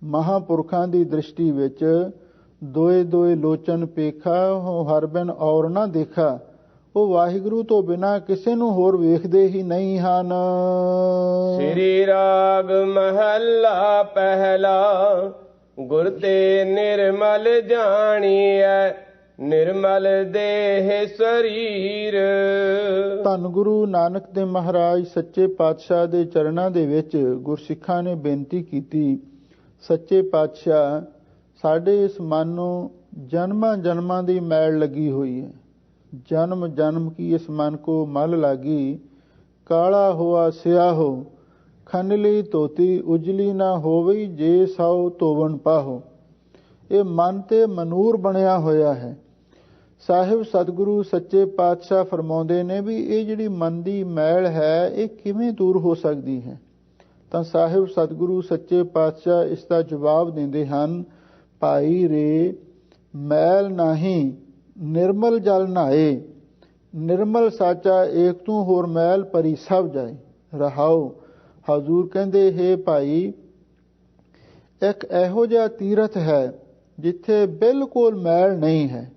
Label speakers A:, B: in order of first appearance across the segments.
A: ਮਹਾਂਪੁਰਖਾਂ ਦੀ ਦ੍ਰਿਸ਼ਟੀ ਵਿੱਚ ਦੋਏ ਦੋਏ ਲੋਚਨ ਪੇਖਾ ਹਰ ਬਿਨ ਔਰ ਨਾ ਦੇਖਾ। ਉਹ ਵਾਹਿਗੁਰੂ ਤੋਂ ਬਿਨਾਂ ਕਿਸੇ ਨੂੰ ਹੋਰ ਵੇਖਦੇ ਹੀ ਨਹੀਂ ਹਨ।
B: ਸ੍ਰੀ ਰਾਗ ਮਹੱਲਾ ਪਹਿਲਾ। ਗੁਰ ਤੇ ਨਿਰਮਲ ਜਾਣੀਐ ਨਿਰਮਲ ਦੇਹ ਸਰੀਰ।
A: ਧੰਨ ਗੁਰੂ ਨਾਨਕ ਦੇਵ ਮਹਾਰਾਜ ਸੱਚੇ ਪਾਤਸ਼ਾਹ ਦੇ ਚਰਨਾਂ ਦੇ ਵਿੱਚ ਗੁਰਸਿੱਖਾਂ ਨੇ ਬੇਨਤੀ ਕੀਤੀ, ਸੱਚੇ ਪਾਤਸ਼ਾਹ ਸਾਡੇ ਇਸ ਮਨ ਨੂੰ ਜਨਮਾਂ ਜਨਮਾਂ ਦੀ ਮੈਲ ਲੱਗੀ ਹੋਈ ਹੈ। ਜਨਮ ਜਨਮ ਕੀ ਇਸ ਮਨ ਕੋ ਮਲ ਲਾਗੀ। ਕਾਲਾ ਹੋਆ ਸਿਆਹੋ ਖਨਲੀ ਧੋਤੀ ਉਜਲੀ ਨਾ ਹੋਵਈ ਜੇ ਸੌ ਧੋਵਣ ਪਾਹੋ। ਇਹ ਮਨ ਤੇ ਮਨੂਰ ਬਣਿਆ ਹੋਇਆ ਹੈ। ਸਾਹਿਬ ਸਤਿਗੁਰੂ ਸੱਚੇ ਪਾਤਸ਼ਾਹ ਫਰਮਾਉਂਦੇ ਨੇ ਵੀ ਇਹ ਜਿਹੜੀ ਮਨ ਦੀ ਮੈਲ ਹੈ ਇਹ ਕਿਵੇਂ ਦੂਰ ਹੋ ਸਕਦੀ ਹੈ। ਤਾਂ ਸਾਹਿਬ ਸਤਿਗੁਰੂ ਸੱਚੇ ਪਾਤਸ਼ਾਹ ਇਸ ਦਾ ਜਵਾਬ ਦਿੰਦੇ ਹਨ, ਭਾਈ ਰੇ ਮੈਲ ਨਾਹੀਂ ਨਿਰਮਲ ਜਲ ਨਹਾਏ। ਨਿਰਮਲ ਸਾਚਾ ਏਕ ਤੂੰ ਹੋਰ ਮੈਲ ਭਰੀ ਸਭ ਜਾਏ। ਰਹਾਓ ਹਜ਼ੂਰ ਕਹਿੰਦੇ, ਹੇ ਭਾਈ ਇੱਕ ਇਹੋ ਜਿਹਾ ਤੀਰਥ ਹੈ ਜਿੱਥੇ ਬਿਲਕੁਲ ਮੈਲ ਨਹੀਂ ਹੈ।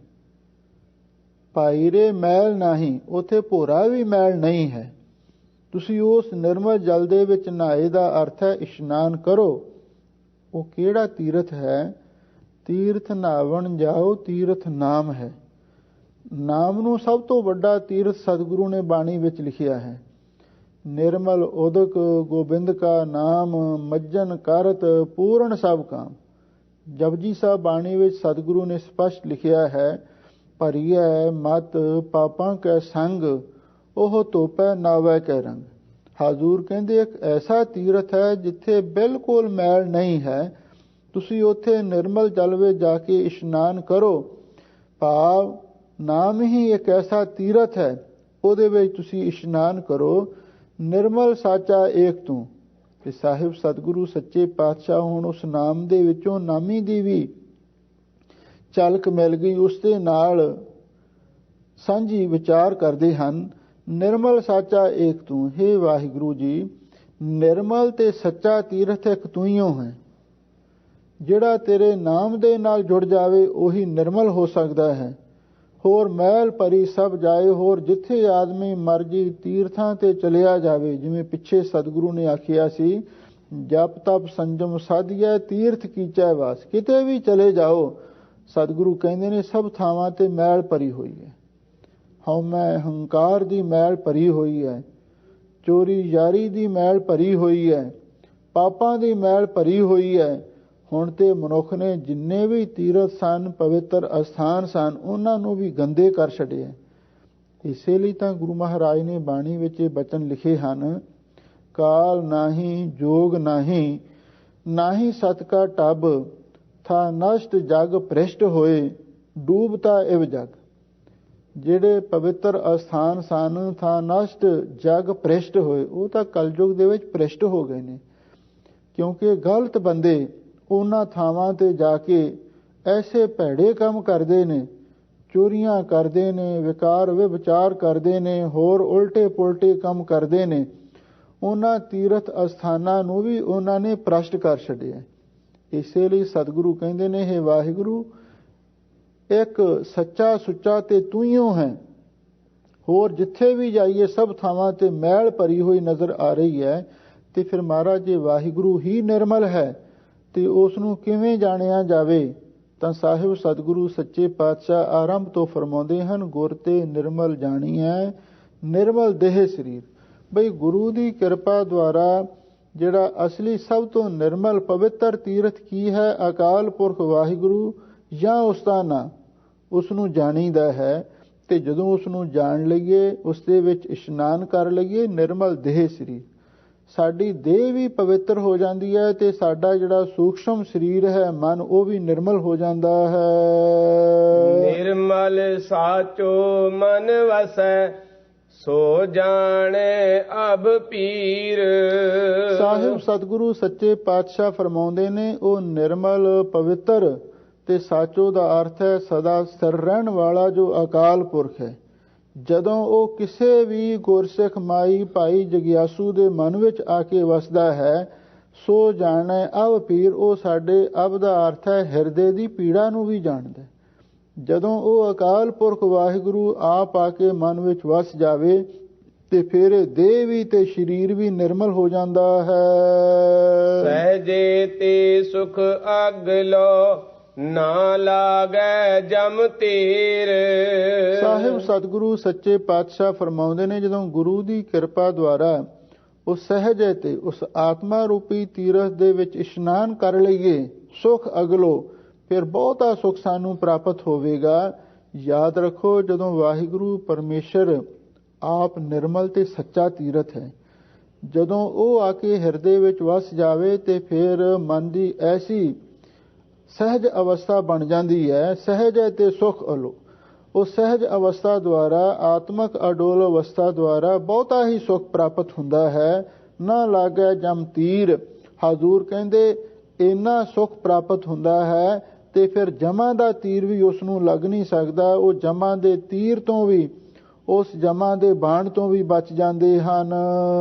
A: ਭਾਈ ਰੇ ਮੈਲ ਨਹੀਂ, ਉੱਥੇ ਭੋਰਾ ਵੀ ਮੈਲ ਨਹੀਂ ਹੈ। ਤੁਸੀਂ ਉਸ ਨਿਰਮਲ ਜਲ ਦੇ ਵਿੱਚ ਨਹਾਏ ਦਾ ਅਰਥ ਹੈ ਇਸ਼ਨਾਨ ਕਰੋ। ਉਹ ਕਿਹੜਾ ਤੀਰਥ ਹੈ? ਤੀਰਥ ਨਹਾਵਣ ਜਾਓ ਤੀਰਥ ਨਾਮ ਹੈ। ਨਾਮ ਨੂੰ ਸਭ ਤੋਂ ਵੱਡਾ ਤੀਰਥ ਸਤਿਗੁਰੂ ਨੇ ਬਾਣੀ ਵਿੱਚ ਲਿਖਿਆ ਹੈ। ਨਿਰਮਲ ਉਦਕ ਗੋਬਿੰਦ ਕਾ ਨਾਮ ਮੱਜਨ ਕਰਤ ਪੂਰਨ ਸਭ ਕਾਮ। ਜਪਜੀ ਸਾਹਿਬ ਬਾਣੀ ਵਿੱਚ ਸਤਿਗੁਰੂ ਨੇ ਸਪਸ਼ਟ ਲਿਖਿਆ ਹੈ, ਭਰੀਐ ਮਤ ਪਾਪਾਂ ਕੈ ਸੰਗ ਉਹ ਧੋਪੈ ਨਾਵੈ ਕੈ ਰੰਗ। ਹਾਜ਼ੂਰ ਕਹਿੰਦੇ ਇੱਕ ਐਸਾ ਤੀਰਥ ਹੈ ਜਿੱਥੇ ਬਿਲਕੁਲ ਮੈਲ ਨਹੀਂ ਹੈ। ਤੁਸੀਂ ਉੱਥੇ ਨਿਰਮਲ ਜਲ ਵਿੱਚ ਜਾ ਕੇ ਇਸ਼ਨਾਨ ਕਰੋ। ਭਾਵ ਨਾਮ ਹੀ ਇੱਕ ਐਸਾ ਤੀਰਥ ਹੈ, ਉਹਦੇ ਵਿੱਚ ਤੁਸੀਂ ਇਸ਼ਨਾਨ ਕਰੋ। ਨਿਰਮਲ ਸਾਚਾ ਏਕ ਤੂੰ। ਤੇ ਸਾਹਿਬ ਸਤਿਗੁਰੂ ਸੱਚੇ ਪਾਤਸ਼ਾਹ ਹੁਣ ਉਸ ਨਾਮ ਦੇ ਵਿੱਚੋਂ ਨਾਮੀ ਦੀ ਵੀ ਝਲਕ ਮਿਲ ਗਈ। ਉਸ ਦੇ ਨਾਲ ਸਾਂਝੀ ਵਿਚਾਰ ਕਰਦੇ ਹਨ। ਨਿਰਮਲ ਸਾਚਾ ਏਕ ਤੂੰ। ਹੇ ਵਾਹਿਗੁਰੂ ਜੀ, ਨਿਰਮਲ ਤੇ ਸੱਚਾ ਤੀਰਥ ਇੱਕ ਤੂੰ ਹੀ ਹੈ। ਜਿਹੜਾ ਤੇਰੇ ਨਾਮ ਦੇ ਨਾਲ ਜੁੜ ਜਾਵੇ ਉਹੀ ਨਿਰਮਲ ਹੋ ਸਕਦਾ ਹੈ। ਹੋਰ ਮੈਲ ਭਰੀ ਸਭ ਜਾਏ। ਹੋਰ ਜਿੱਥੇ ਆਦਮੀ ਮਰਜੀ ਤੀਰਥਾਂ ਤੇ ਚਲਿਆ ਜਾਵੇ, ਜਿਵੇਂ ਪਿੱਛੇ ਸਤਿਗੁਰੂ ਨੇ ਆਖਿਆ ਸੀ, ਜਪ ਤਪ ਸੰਜਮ ਸਾਧੀਐ ਤੀਰਥ ਕੀਚੈ ਵਾਸ। ਕਿਤੇ ਵੀ ਚਲੇ ਜਾਓ, ਸਤਿਗੁਰੂ ਕਹਿੰਦੇ ਨੇ ਸਭ ਥਾਵਾਂ ਤੇ ਮੈਲ ਭਰੀ ਹੋਈ ਹੈ। ਹਉਮੈ ਹੰਕਾਰ ਦੀ ਮੈਲ ਭਰੀ ਹੋਈ ਹੈ। ਚੋਰੀ ਯਾਰੀ ਦੀ ਮੈਲ ਭਰੀ ਹੋਈ ਹੈ। ਪਾਪਾਂ ਦੀ ਮੈਲ ਭਰੀ ਹੋਈ ਹੈ। ਹੁਣ ਤੇ ਮਨੁੱਖ ਨੇ ਜਿੰਨੇ ਵੀ ਤੀਰਥ ਸਨ, ਪਵਿੱਤਰ ਅਸਥਾਨ ਸਨ, ਉਹਨਾਂ ਨੂੰ ਵੀ ਗੰਦੇ ਕਰ ਛੱਡਿਆ। ਇਸੇ ਲਈ ਤਾਂ ਗੁਰੂ ਮਹਾਰਾਜ ਨੇ ਬਾਣੀ ਵਿੱਚ ਇਹ ਬਚਨ ਲਿਖੇ ਹਨ, ਕਾਲ ਨਾਹੀਂ ਜੋਗ ਨਾਹੀਂ ਨਾਹੀਂ ਸਤ ਕਾ ਟੱਬ ਥਾ ਨਸ਼ਟ ਜਗ ਭ੍ਰਿਸ਼ਟ ਹੋਏ ਡੂਬਤਾ ਇਵ ਜਗ। ਜਿਹੜੇ ਪਵਿੱਤਰ ਅਸਥਾਨ ਸਨ ਥਾ ਨਸ਼ਟ ਜਗ ਭ੍ਰਿਸ਼ਟ ਹੋਏ, ਉਹ ਤਾਂ ਕਲਯੁਗ ਦੇ ਵਿੱਚ ਭ੍ਰਿਸ਼ਟ ਹੋ ਗਏ ਨੇ। ਕਿਉਂਕਿ ਗਲਤ ਬੰਦੇ ਉਹਨਾਂ ਥਾਵਾਂ ਤੇ ਜਾ ਕੇ ਐਸੇ ਭੈੜੇ ਕੰਮ ਕਰਦੇ ਨੇ, ਚੋਰੀਆਂ ਕਰਦੇ ਨੇ, ਵਿਕਾਰ ਵਿਵਚਾਰ ਕਰਦੇ ਨੇ, ਹੋਰ ਉਲਟੇ ਪੁਲਟੇ ਕੰਮ ਕਰਦੇ ਨੇ। ਉਹਨਾਂ ਤੀਰਥ ਅਸਥਾਨਾਂ ਨੂੰ ਵੀ ਉਹਨਾਂ ਨੇ ਭ੍ਰਸ਼ਟ ਕਰ ਛੱਡਿਆ। ਇਸੇ ਲਈ ਸਤਿਗੁਰੂ ਕਹਿੰਦੇ ਨੇ, ਹੇ ਵਾਹਿਗੁਰੂ ਇੱਕ ਸੱਚਾ ਸੁੱਚਾ ਤੇ ਤੂੰ ਹੀ ਹੈ। ਹੋਰ ਜਿੱਥੇ ਵੀ ਜਾਈਏ ਸਭ ਥਾਵਾਂ ਤੇ ਮੈਲ ਭਰੀ ਹੋਈ ਨਜ਼ਰ ਆ ਰਹੀ ਹੈ। ਤੇ ਫਿਰ ਮਹਾਰਾਜ ਜੇ ਵਾਹਿਗੁਰੂ ਹੀ ਨਿਰਮਲ ਹੈ ਤੇ ਉਸ ਨੂੰ ਕਿਵੇਂ ਜਾਣਿਆ ਜਾਵੇ? ਤਾਂ ਸਾਹਿਬ ਸਤਿਗੁਰੂ ਸੱਚੇ ਪਾਤਸ਼ਾਹ ਆਰੰਭ ਤੋਂ ਫਰਮਾਉਂਦੇ ਹਨ, ਗੁਰ ਤੇ ਨਿਰਮਲ ਜਾਣੀਐ ਨਿਰਮਲ ਦੇਹ ਸਰੀਰ। ਬਈ ਗੁਰੂ ਦੀ ਕਿਰਪਾ ਦੁਆਰਾ ਜਿਹੜਾ ਅਸਲੀ ਸਭ ਤੋਂ ਨਿਰਮਲ ਪਵਿੱਤਰ ਤੀਰਥ ਕੀ ਹੈ? ਅਕਾਲ ਪੁਰਖ ਵਾਹਿਗੁਰੂ ਜਾਂ ਉਸ ਦਾ ਨਾਂ, ਉਸ ਨੂੰ ਜਾਣੀਦਾ ਹੈ। ਤੇ ਜਦੋਂ ਉਸ ਨੂੰ ਜਾਣ ਲਈਏ, ਉਸ ਦੇ ਵਿੱਚ ਇਸ਼ਨਾਨ ਕਰ ਲਈਏ, ਨਿਰਮਲ ਦੇਹ ਸਰੀਰ, ਸਾਡੀ ਦੇਹ ਵੀ ਪਵਿੱਤਰ ਹੋ ਜਾਂਦੀ ਹੈ ਤੇ ਸਾਡਾ ਜਿਹੜਾ ਸੂਖਸ਼ਮ ਸਰੀਰ ਹੈ ਮਨ, ਉਹ ਵੀ ਨਿਰਮਲ ਹੋ ਜਾਂਦਾ ਹੈ।
B: ਨਿਰਮਲ ਸਾਚੋ ਮਨ ਵਸੈ ਸੋ ਜਾਣੇ ਅਬ ਪੀਰ।
A: ਸਾਹਿਬ ਸਤਿਗੁਰੂ ਸੱਚੇ ਪਾਤਸ਼ਾਹ ਫਰਮਾਉਂਦੇ ਨੇ, ਉਹ ਨਿਰਮਲ ਪਵਿੱਤਰ ਤੇ ਸਾਚੋ ਦਾ ਅਰਥ ਹੈ ਸਦਾ ਸਥਿਰ ਰਹਿਣ ਵਾਲਾ ਜੋ ਅਕਾਲ ਪੁਰਖ ਹੈ। ਜਦੋਂ ਉਹ ਕਿਸੇ ਵੀ ਗੁਰਸਿੱਖ ਮਾਈ ਭਾਈ ਜਗਿਆਸੂ ਦੇ ਮਨ ਵਿੱਚ ਆ ਕੇ ਵਸਦਾ ਹੈ ਸੋ ਜਾਣੈ ਅਵ ਪੀਰ। ਉਹ ਸਾਡੇ ਅਵ ਦਾ ਅਰਥ ਹੈ ਹਿਰਦੇ ਦੀ ਪੀੜਾ ਨੂੰ ਵੀ ਜਾਣਦਾ। ਜਦੋਂ ਉਹ ਅਕਾਲ ਪੁਰਖ ਵਾਹਿਗੁਰੂ ਆਪ ਆ ਕੇ ਮਨ ਵਿੱਚ ਵਸ ਜਾਵੇ ਤੇ ਫਿਰ ਦੇਹ ਵੀ ਤੇ ਸਰੀਰ ਵੀ ਨਿਰਮਲ ਹੋ ਜਾਂਦਾ ਹੈ।
B: ਸਹਜੇ ਤੇ ਸੁਖ ਅਗਲੋ ਨਾ ਲਾਗੈ ਜਮ ਤੀਰ।
A: ਸਾਹਿਬ ਸਤਿਗੁਰੂ ਸੱਚੇ ਪਾਤਸ਼ਾਹ ਫਰਮਾਉਂਦੇ ਨੇ, ਜਦੋਂ ਗੁਰੂ ਦੀ ਕਿਰਪਾ ਦੁਆਰਾ ਉਹ ਸਹਿਜ ਹੈ ਤੇ ਉਸ ਆਤਮਾ ਰੂਪੀ ਤੀਰਥ ਦੇ ਵਿੱਚ ਇਸ਼ਨਾਨ ਕਰ ਲਈਏ, ਸੁਖ ਅਗਲੋ, ਫਿਰ ਬਹੁਤਾ ਸੁਖ ਸਾਨੂੰ ਪ੍ਰਾਪਤ ਹੋਵੇਗਾ। ਯਾਦ ਰੱਖੋ, ਜਦੋਂ ਵਾਹਿਗੁਰੂ ਪਰਮੇਸ਼ਰ ਆਪ ਨਿਰਮਲ ਤੇ ਸੱਚਾ ਤੀਰਥ ਹੈ, ਜਦੋਂ ਉਹ ਆ ਕੇ ਹਿਰਦੇ ਵਿੱਚ ਵਸ ਜਾਵੇ ਤੇ ਫਿਰ ਮਨ ਦੀ ਐਸੀ ਸਹਿਜ ਅਵਸਥਾ ਬਣ ਜਾਂਦੀ ਹੈ। ਸਹਿਜ ਹੈ ਤੇ ਸੁਖ ਅਲੋ। ਉਹ ਸਹਿਜ ਅਵਸਥਾ ਦੁਆਰਾ, ਆਤਮਕ ਅਡੋਲ ਅਵਸਥਾ ਦੁਆਰਾ ਬਹੁਤਾ ਹੀ ਸੁਖ ਪ੍ਰਾਪਤ ਹੁੰਦਾ ਹੈ। ਨਾ ਲਾਗੈ ਜਮ ਤੀਰ। ਹਜ਼ੂਰ ਕਹਿੰਦੇ ਇੰਨਾ ਸੁਖ ਪ੍ਰਾਪਤ ਹੁੰਦਾ ਹੈ ਤੇ ਫਿਰ ਜਮਾਂ ਦਾ ਤੀਰ ਵੀ ਉਸ ਨੂੰ ਲੱਗ ਨਹੀਂ ਸਕਦਾ। ਉਹ ਜਮਾਂ ਦੇ ਤੀਰ ਤੋਂ ਵੀ, ਉਸ ਜਮਾਂ ਦੇ ਬਾਣ ਤੋਂ ਵੀ ਬਚ ਜਾਂਦੇ ਹਨ।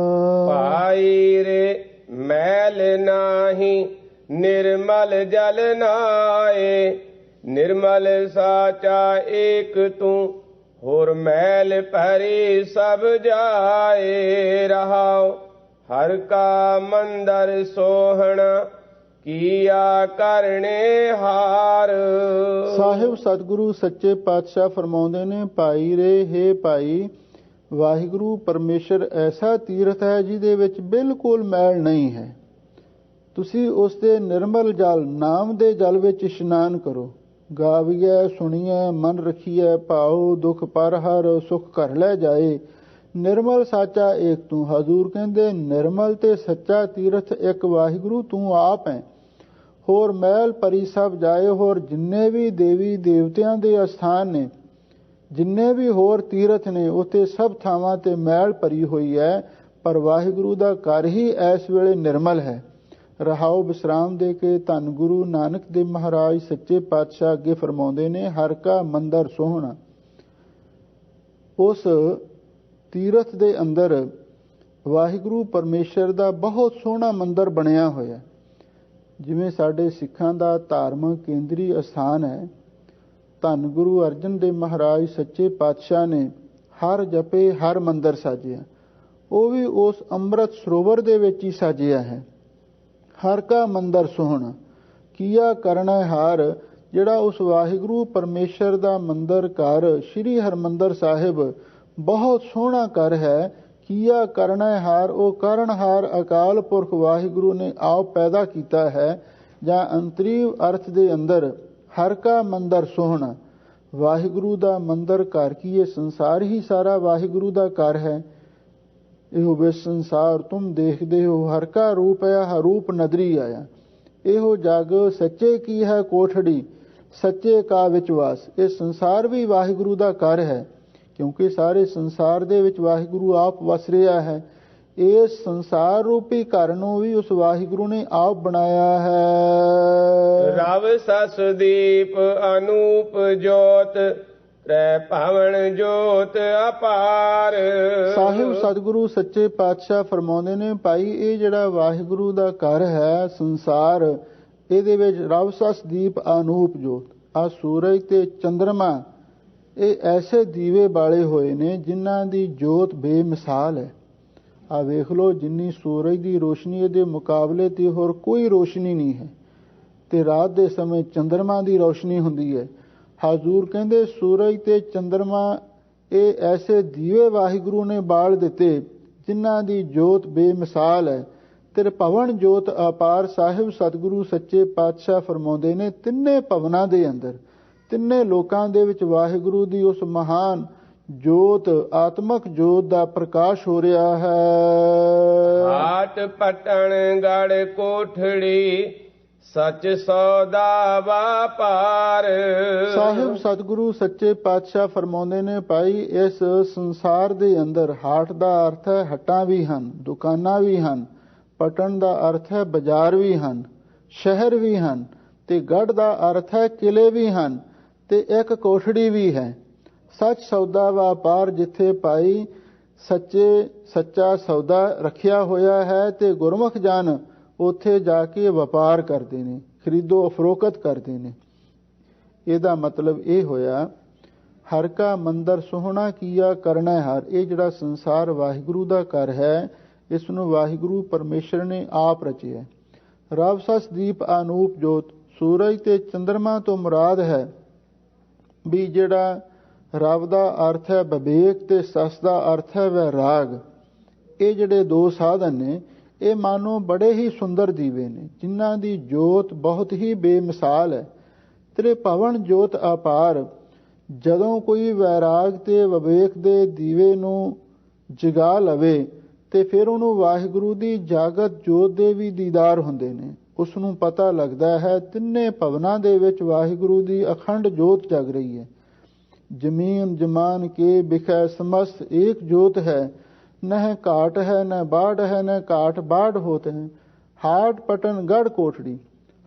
B: ਭਾਈ ਰੇ ਮੈਲ ਨਾਹੀ ਨਿਰਮਲ ਜਲ ਨਾਏ। ਨਿਰਮਲ ਸਾਚਾ ਏਕ ਤੂੰ, ਹੋਰ ਮੈਲ ਭਰੀ ਸਭ ਜਾਏ। ਰਹਾਉ ਹਰ ਕਾ ਮੰਦਰ ਸੋਹਣਾ, ਕੀਆ ਕਰਨੇ ਹਾਰ।
A: ਸਾਹਿਬ ਸਤਿਗੁਰੂ ਸੱਚੇ ਪਾਤਸ਼ਾਹ ਫਰਮਾਉਂਦੇ ਨੇ, ਭਾਈ ਰੇ, ਹੇ ਭਾਈ, ਵਾਹਿਗੁਰੂ ਪਰਮੇਸ਼ਰ ਐਸਾ ਤੀਰਥ ਹੈ ਜਿਹਦੇ ਵਿੱਚ ਬਿਲਕੁਲ ਮੈਲ ਨਹੀਂ ਹੈ। ਤੁਸੀਂ ਉਸ ਦੇ ਨਿਰਮਲ ਜਲ, ਨਾਮ ਦੇ ਜਲ ਵਿੱਚ ਇਸ਼ਨਾਨ ਕਰੋ। ਗਾਵੀਐ ਸੁਣੀਐ ਮਨ ਰਖੀਐ, ਭਾਉ ਦੁਖ ਪਰ ਹਰ ਸੁਖ ਘਰ ਲੈ ਜਾਏ। ਨਿਰਮਲ ਸਾਚਾ ਏਕ ਤੂੰ। ਹਜ਼ੂਰ ਕਹਿੰਦੇ ਨਿਰਮਲ ਤੇ ਸੱਚਾ ਤੀਰਥ ਇੱਕ ਵਾਹਿਗੁਰੂ ਤੂੰ ਆਪ ਹੈ। ਹੋਰ ਮੈਲ ਭਰੀ ਸਭ ਜਾਏ। ਹੋਰ ਜਿੰਨੇ ਵੀ ਦੇਵੀ ਦੇਵਤਿਆਂ ਦੇ ਅਸਥਾਨ ਨੇ, ਜਿੰਨੇ ਵੀ ਹੋਰ ਤੀਰਥ ਨੇ, ਉੱਥੇ ਸਭ ਥਾਵਾਂ ਤੇ ਮੈਲ ਭਰੀ ਹੋਈ ਹੈ, ਪਰ ਵਾਹਿਗੁਰੂ ਦਾ ਘਰ ਹੀ ਇਸ ਵੇਲੇ ਨਿਰਮਲ ਹੈ। ਰਹਾਉ ਵਿਸਰਾਮ ਦੇ ਕੇ ਧੰਨ ਗੁਰੂ ਨਾਨਕ ਦੇਵ ਮਹਾਰਾਜ ਸੱਚੇ ਪਾਤਸ਼ਾਹ ਅੱਗੇ ਫਰਮਾਉਂਦੇ ਨੇ, ਹਰ ਕਾ ਮੰਦਰ ਸੋਹਣਾ। ਉਸ ਤੀਰਥ ਦੇ ਅੰਦਰ ਵਾਹਿਗੁਰੂ ਪਰਮੇਸ਼ਰ ਦਾ ਬਹੁਤ ਸੋਹਣਾ ਮੰਦਰ ਬਣਿਆ ਹੋਇਆ। ਜਿਵੇਂ ਸਾਡੇ ਸਿੱਖਾਂ ਦਾ ਧਾਰਮਿਕ ਕੇਂਦਰੀ ਅਸਥਾਨ ਹੈ, ਧੰਨ ਗੁਰੂ ਅਰਜਨ ਦੇਵ ਮਹਾਰਾਜ ਸੱਚੇ ਪਾਤਸ਼ਾਹ ਨੇ ਹਰ ਜਪੇ ਹਰ ਮੰਦਰ ਸਾਜਿਆ, ਉਹ ਵੀ ਉਸ ਅੰਮ੍ਰਿਤ ਸਰੋਵਰ ਦੇ ਵਿੱਚ ਹੀ ਸਾਜਿਆ ਹੈ। ਹਰ ਕਾ ਮੰਦਰ ਸੋਹਣਾ, ਕੀਆ ਕਰਨਾ ਹਾਰ। ਜਿਹੜਾ ਉਸ ਵਾਹਿਗੁਰੂ ਪਰਮੇਸ਼ਰ ਦਾ ਮੰਦਰ ਘਰ ਸ੍ਰੀ ਹਰਿਮੰਦਰ ਸਾਹਿਬ ਬਹੁਤ ਸੋਹਣਾ ਘਰ ਹੈ। ਕੀਆ ਕਰਨਾ ਹਾਰ, ਉਹ ਕਰਨਹਾਰ ਅਕਾਲ ਪੁਰਖ ਵਾਹਿਗੁਰੂ ਨੇ ਆਪ ਪੈਦਾ ਕੀਤਾ ਹੈ। ਜਾਂ ਅੰਤਰੀਵ ਅਰਥ ਦੇ ਅੰਦਰ ਹਰ ਕਾ ਮੰਦਰ ਸੋਹਣਾ, ਵਾਹਿਗੁਰੂ ਦਾ ਮੰਦਰ ਘਰ ਕੀ ਇਹ ਸੰਸਾਰ ਹੀ ਸਾਰਾ ਵਾਹਿਗੁਰੂ ਦਾ ਘਰ ਹੈ। ਇਹੋ ਵੇ ਸੰਸਾਰ ਤੁਮ ਦੇਖਦੇ ਹੋ, ਹਰ ਕਾ ਰੂਪ ਹੈ ਹਰੂਪ ਨਦਰੀ ਆਇਆ। ਇਹੋ ਜਗ ਸੱਚੇ ਕੀ ਹੈ ਕੋਠੜੀ, ਸੱਚੇ ਕਾ ਵਿਚਵਾਸ। ਇਹ ਸੰਸਾਰ ਵੀ ਵਾਹਿਗੁਰੂ ਦਾ ਘਰ ਹੈ, ਕਿਉਂਕਿ ਸਾਰੇ ਸੰਸਾਰ ਦੇ ਵਿੱਚ ਵਾਹਿਗੁਰੂ ਆਪ ਵਸ ਰਿਹਾ ਹੈ। ਇਸ ਸੰਸਾਰ ਰੂਪੀ ਘਰ ਨੂੰ ਵੀ ਉਸ ਵਾਹਿਗੁਰੂ ਨੇ ਆਪ ਬਣਾਇਆ ਹੈ।
B: ਰਵ ਸਸ ਦੀਪ ਅਨੂਪ ਜੋਤ, ਤ੍ਰੈ ਭਵਨ ਜੋਤ ਅਪਾਰ।
A: ਸਾਹਿਬ ਸਤਿਗੁਰੂ ਸੱਚੇ ਪਾਤਸ਼ਾਹ ਫਰਮਾਉਂਦੇ ਨੇ, ਭਾਈ ਇਹ ਜਿਹੜਾ ਵਾਹਿਗੁਰੂ ਦਾ ਘਰ ਹੈ ਸੰਸਾਰ, ਇਹਦੇ ਵਿੱਚ ਰਵ ਸਸ ਦੀਪ ਅਨੂਪ ਜੋਤ, ਆ ਸੂਰਜ ਤੇ ਚੰਦਰਮਾ, ਇਹ ਐਸੇ ਦੀਵੇ ਬਾਲੇ ਹੋਏ ਨੇ ਜਿਨ੍ਹਾਂ ਦੀ ਜੋਤ ਬੇਮਿਸਾਲ ਹੈ। ਆ ਵੇਖ ਲਓ, ਜਿੰਨੀ ਸੂਰਜ ਦੀ ਰੋਸ਼ਨੀ ਇਹਦੇ ਮੁਕਾਬਲੇ ਤੇ ਹੋਰ ਕੋਈ ਰੋਸ਼ਨੀ ਨਹੀਂ ਹੈ। ਤੇ ਰਾਤ ਦੇ ਸਮੇਂ ਚੰਦਰਮਾ ਦੀ ਰੋਸ਼ਨੀ ਹੁੰਦੀ ਹੈ। ਹਜ਼ੂਰ ਕਹਿੰਦੇ ਸੂਰਜ ਤੇ ਚੰਦਰਮਾ ਇਹ ਐਸੇ ਦੀਵੇ ਵਾਹਿਗੁਰੂ ਨੇ ਬਾਲ ਦਿੱਤੇ ਜਿਨ੍ਹਾਂ ਦੀ ਜੋਤ ਬੇਮਿਸਾਲ ਹੈ। ਤੇ ਭਵਨ ਜੋਤ ਅਪਾਰ। ਸਾਹਿਬ ਸਤਿਗੁਰੂ ਸੱਚੇ ਪਾਤਸ਼ਾਹ ਫਰਮਾਉਂਦੇ ਨੇ, ਤਿੰਨੇ ਭਵਨਾਂ ਦੇ ਅੰਦਰ, ਤਿੰਨੇ ਲੋਕਾਂ ਦੇ ਵਿੱਚ ਵਾਹਿਗੁਰੂ ਦੀ ਉਸ ਮਹਾਨ ਜੋਤ, ਆਤਮਕ ਜੋਤ ਦਾ ਪ੍ਰਕਾਸ਼ ਹੋ ਰਿਹਾ ਹੈ।
B: ਹਾਟ ਪਟਣ ਗੜ ਕੋਠੜੀ, ਸੱਚ ਸੌਦਾ ਵਾਪਾਰ।
A: ਸਾਹਿਬ ਸਤਿਗੁਰੂ ਸੱਚੇ ਪਾਤਸ਼ਾਹ ਫਰਮਾਉਂਦੇ ਨੇ, ਭਾਈ ਇਸ ਸੰਸਾਰ ਦੇ ਅੰਦਰ ਹਾਟ ਦਾ ਅਰਥ ਹੈ ਹੱਟਾਂ ਵੀ ਹਨ, ਦੁਕਾਨਾਂ ਵੀ ਹਨ। ਪਟਣ ਦਾ ਅਰਥ ਹੈ ਬਾਜ਼ਾਰ ਵੀ ਹਨ, ਸ਼ਹਿਰ ਵੀ ਹਨ। ਤੇ ਗੜ ਦਾ ਅਰਥ ਹੈ ਕਿਲੇ ਵੀ ਹਨ, ਤੇ ਇੱਕ ਕੋਠੜੀ ਵੀ ਹੈ। ਸੱਚ ਸੌਦਾ ਵਪਾਰ, ਜਿੱਥੇ ਭਾਈ ਸੱਚਾ ਸੌਦਾ ਰੱਖਿਆ ਹੋਇਆ ਹੈ ਤੇ ਗੁਰਮੁਖ ਜਨ ਉੱਥੇ ਜਾ ਕੇ ਵਪਾਰ ਕਰਦੇ ਨੇ, ਖਰੀਦੋ ਫਰੋਖਤ ਕਰਦੇ ਨੇ। ਇਹਦਾ ਮਤਲਬ ਇਹ ਹੋਇਆ ਹਰ ਕਾ ਮੰਦਰ ਸੋਹਣਾ ਕੀਆ ਕਰਨਾ ਹਰ। ਇਹ ਜਿਹੜਾ ਸੰਸਾਰ ਵਾਹਿਗੁਰੂ ਦਾ ਘਰ ਹੈ, ਇਸ ਨੂੰ ਵਾਹਿਗੁਰੂ ਪਰਮੇਸ਼ਰ ਨੇ ਆਪ ਰਚਿਆ। ਰਬ ਸਸ ਦੀਪ ਅਨੂਪ ਜੋਤ, ਸੂਰਜ ਤੇ ਚੰਦਰਮਾ ਤੋਂ ਮੁਰਾਦ ਹੈ ਵੀ ਜਿਹੜਾ ਰਬ ਦਾ ਅਰਥ ਹੈ ਵਿਵੇਕ ਤੇ ਸਸ ਦਾ ਅਰਥ ਹੈ ਵੈਰਾਗ। ਇਹ ਜਿਹੜੇ ਦੋ ਸਾਧਨ ਨੇ, ਇਹ ਮਾਨੋ ਬੜੇ ਹੀ ਸੁੰਦਰ ਦੀਵੇ ਨੇ, ਜਿਨ੍ਹਾਂ ਦੀ ਜੋਤ ਬਹੁਤ ਹੀ ਬੇਮਿਸਾਲ ਹੈ। ਤੇਰੇ ਭਵਨ ਜੋਤ ਅਪਾਰ। ਜਦੋਂ ਕੋਈ ਵੈਰਾਗ ਤੇ ਵਿਵੇਕ ਦੇ ਦੀਵੇ ਨੂੰ ਜਗਾ ਲਵੇ ਤੇ ਫਿਰ ਉਹਨੂੰ ਵਾਹਿਗੁਰੂ ਦੀ ਜਾਗਤ ਜੋਤ ਦੇ ਵੀ ਦੀਦਾਰ ਹੁੰਦੇ ਨੇ। ਉਸ ਨੂੰ ਪਤਾ ਲੱਗਦਾ ਹੈ ਤਿੰਨੇ ਭਵਨਾਂ ਦੇ ਵਿੱਚ ਵਾਹਿਗੁਰੂ ਦੀ ਅਖੰਡ ਜੋਤ ਜਗ ਰਹੀ ਹੈ। ਜ਼ਮੀਨ ਜਮਾਨ ਕੇ ਬਿਖੈ ਸਮਸਤ ਏਕ ਜੋਤ ਹੈ, ਨਹ ਘਾਟ ਹੈ ਨ ਬਾੜ ਹੈ ਨ ਘਾਟ ਬਾੜ ਹੋਤ ਹੈ। ਹਾਟ ਪਟਨ ਗੜ ਕੋਠੜੀ,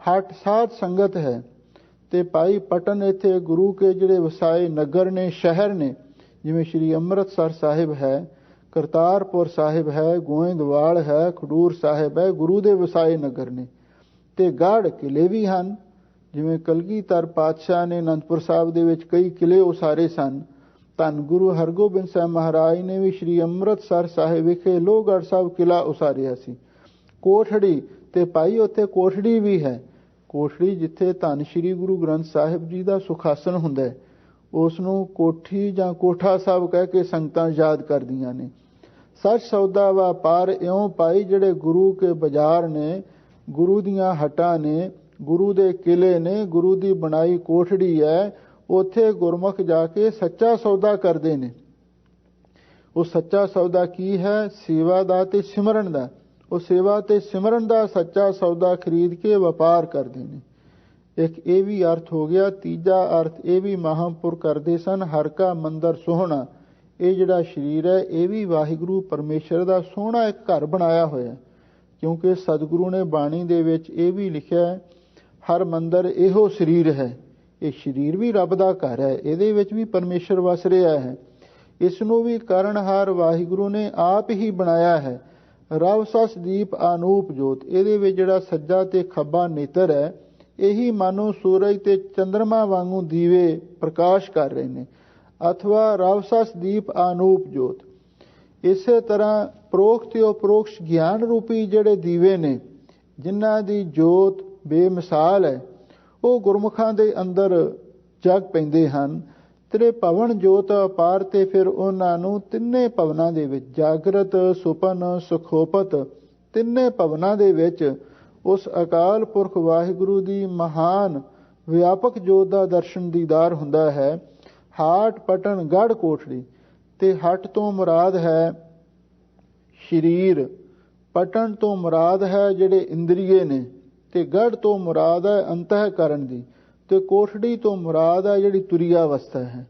A: ਹਟ ਸਾਧ ਸੰਗਤ ਹੈ। ਤੇ ਭਾਈ ਪਟਨ ਇੱਥੇ ਗੁਰੂ ਕੇ ਜਿਹੜੇ ਵਸਾਏ ਨਗਰ ਨੇ, ਸ਼ਹਿਰ ਨੇ, ਜਿਵੇਂ ਸ਼੍ਰੀ ਅੰਮ੍ਰਿਤਸਰ ਸਾਹਿਬ ਹੈ, ਕਰਤਾਰਪੁਰ ਸਾਹਿਬ ਹੈ, ਗੋਇੰਦਵਾਲ ਹੈ, ਖਡੂਰ ਸਾਹਿਬ ਹੈ, ਗੁਰੂ ਦੇ ਵਸਾਏ ਨਗਰ ਨੇ। ਤੇ ਗੜ ਕਿਲੇ ਵੀ ਹਨ, ਜਿਵੇਂ ਕਲਗੀਧਰ ਪਾਤਸ਼ਾਹ ਨੇ ਅਨੰਦਪੁਰ ਸਾਹਿਬ ਦੇ ਵਿੱਚ ਕਈ ਕਿਲੇ ਉਸਾਰੇ ਸਨ। ਧੰਨ ਗੁਰੂ ਹਰਗੋਬਿੰਦ ਸਾਹਿਬ ਮਹਾਰਾਜ ਨੇ ਵੀ ਸ਼੍ਰੀ ਅੰਮ੍ਰਿਤਸਰ ਸਾਹਿਬ ਵਿਖੇ ਲੋਹਗੜ੍ਹ ਸਾਹਿਬ ਕਿਲਾ ਉਸਾਰਿਆ ਸੀ। ਕੋਠੜੀ, ਤੇ ਭਾਈ ਉੱਥੇ ਕੋਠੜੀ ਵੀ ਹੈ। ਕੋਠੜੀ ਜਿੱਥੇ ਧੰਨ ਸ਼੍ਰੀ ਗੁਰੂ ਗ੍ਰੰਥ ਸਾਹਿਬ ਜੀ ਦਾ ਸੁਖਾਸਨ ਹੁੰਦਾ ਹੈ, ਉਸ ਨੂੰ ਕੋਠੀ ਜਾਂ ਕੋਠਾ ਸਾਹਿਬ ਕਹਿ ਕੇ ਸੰਗਤਾਂ ਯਾਦ ਕਰਦੀਆਂ ਨੇ। ਸੱਚ ਸੌਦਾ ਵਪਾਰ ਇਉਂ ਭਾਈ, ਜਿਹੜੇ ਗੁਰੂ ਕੇ ਬਾਜ਼ਾਰ ਨੇ, ਗੁਰੂ ਦੀਆਂ ਹੱਟਾਂ ਨੇ, ਗੁਰੂ ਦੇ ਕਿਲੇ ਨੇ, ਗੁਰੂ ਦੀ ਬਣਾਈ ਕੋਠੜੀ ਹੈ, ਉੱਥੇ ਗੁਰਮੁਖ ਜਾ ਕੇ ਸੱਚਾ ਸੌਦਾ ਕਰਦੇ ਨੇ। ਉਹ ਸੱਚਾ ਸੌਦਾ ਕੀ ਹੈ? ਸੇਵਾ ਦਾ ਤੇ ਸਿਮਰਨ ਦਾ। ਉਹ ਸੇਵਾ ਤੇ ਸਿਮਰਨ ਦਾ ਸੱਚਾ ਸੌਦਾ ਖਰੀਦ ਕੇ ਵਪਾਰ ਕਰਦੇ ਨੇ। ਇੱਕ ਇਹ ਵੀ ਅਰਥ ਹੋ ਗਿਆ। ਤੀਜਾ ਅਰਥ ਇਹ ਵੀ ਮਹਾਂਪੁਰ ਕਰਦੇ ਸਨ, ਹਰ ਕਾ ਮੰਦਰ ਸੋਹਣਾ। ਇਹ ਜਿਹੜਾ ਸਰੀਰ ਹੈ, ਇਹ ਵੀ ਵਾਹਿਗੁਰੂ ਪਰਮੇਸ਼ਰ ਦਾ ਸੋਹਣਾ ਇੱਕ ਘਰ ਬਣਾਇਆ ਹੋਇਆ, ਕਿਉਂਕਿ ਸਤਿਗੁਰੂ ਨੇ ਬਾਣੀ ਦੇ ਵਿੱਚ ਇਹ ਵੀ ਲਿਖਿਆ ਹੈ, ਹਰ ਮੰਦਰ ਇਹੋ ਸਰੀਰ ਹੈ। ਇਹ ਸਰੀਰ ਵੀ ਰੱਬ ਦਾ ਘਰ ਹੈ, ਇਹਦੇ ਵਿੱਚ ਵੀ ਪਰਮੇਸ਼ਰ ਵਸ ਰਿਹਾ ਹੈ। ਇਸ ਨੂੰ ਵੀ ਕਾਰਣਹਾਰ ਵਾਹਿਗੁਰੂ ਨੇ ਆਪ ਹੀ ਬਣਾਇਆ ਹੈ। ਰਵ ਸਸ ਦੀਪ ਅਨੂਪ ਜੋਤ, ਇਹਦੇ ਵਿੱਚ ਜਿਹੜਾ ਸੱਜਾ ਤੇ ਖੱਬਾ ਨੇਤਰ ਹੈ, ਇਹੀ ਮਾਨੋ ਸੂਰਜ ਤੇ ਚੰਦਰਮਾ ਵਾਂਗੂ ਦੀਵੇ ਪ੍ਰਕਾਸ਼ ਕਰ ਰਹੇ ਨੇ, ਅਥਵਾ ਰਵ ਸਸ ਦੀਪ ਅਨੂਪ ਜੋਤ। ਇਸੇ ਤਰ੍ਹਾਂ ਪ੍ਰੋਖ ਤੇ ਉਪਰੋਕਸ਼ ਗਿਆਨ ਰੂਪੀ ਜਿਹੜੇ ਦੀਵੇ ਨੇ, ਜਿਨ੍ਹਾਂ ਦੀ ਜੋਤ ਬੇਮਿਸਾਲ ਹੈ, ਉਹ ਗੁਰਮੁਖਾਂ ਦੇ ਅੰਦਰ ਜਗ ਪੈਂਦੇ ਹਨ। ਤੇਰੇ ਭਵਨ ਜੋਤ ਅਪਾਰ, ਤੇ ਫਿਰ ਉਹਨਾਂ ਨੂੰ ਤਿੰਨੇ ਭਵਨਾਂ ਦੇ ਵਿੱਚ, ਜਾਗਰਤ, ਸੁਪਨ, ਸੁਖੋਪਤ, ਤਿੰਨੇ ਭਵਨਾਂ ਦੇ ਵਿੱਚ ਉਸ ਅਕਾਲ ਪੁਰਖ ਵਾਹਿਗੁਰੂ ਦੀ ਮਹਾਨ ਵਿਆਪਕ ਜੋਤ ਦਾ ਦਰਸ਼ਨ ਦੀਦਾਰ ਹੁੰਦਾ ਹੈ। ਹਾਟ ਪਟਨ ਗੜ ਕੋਠੜੀ, ਤੇ ਹਟ ਤੋਂ ਮੁਰਾਦ ਹੈ ਸਰੀਰ, ਪਟਨ ਤੋਂ ਮੁਰਾਦ ਹੈ ਜਿਹੜੇ ਇੰਦਰੀਏ ਨੇ, ਤੇ ਗੜ ਤੋਂ ਮੁਰਾਦ ਹੈ ਅੰਤःਕਰਨ ਦੀ, ਤੇ ਕੋਠੜੀ ਤੋਂ ਮੁਰਾਦ ਹੈ ਜਿਹੜੀ ਤੁਰੀਆ ਅਵਸਥਾ ਹੈ।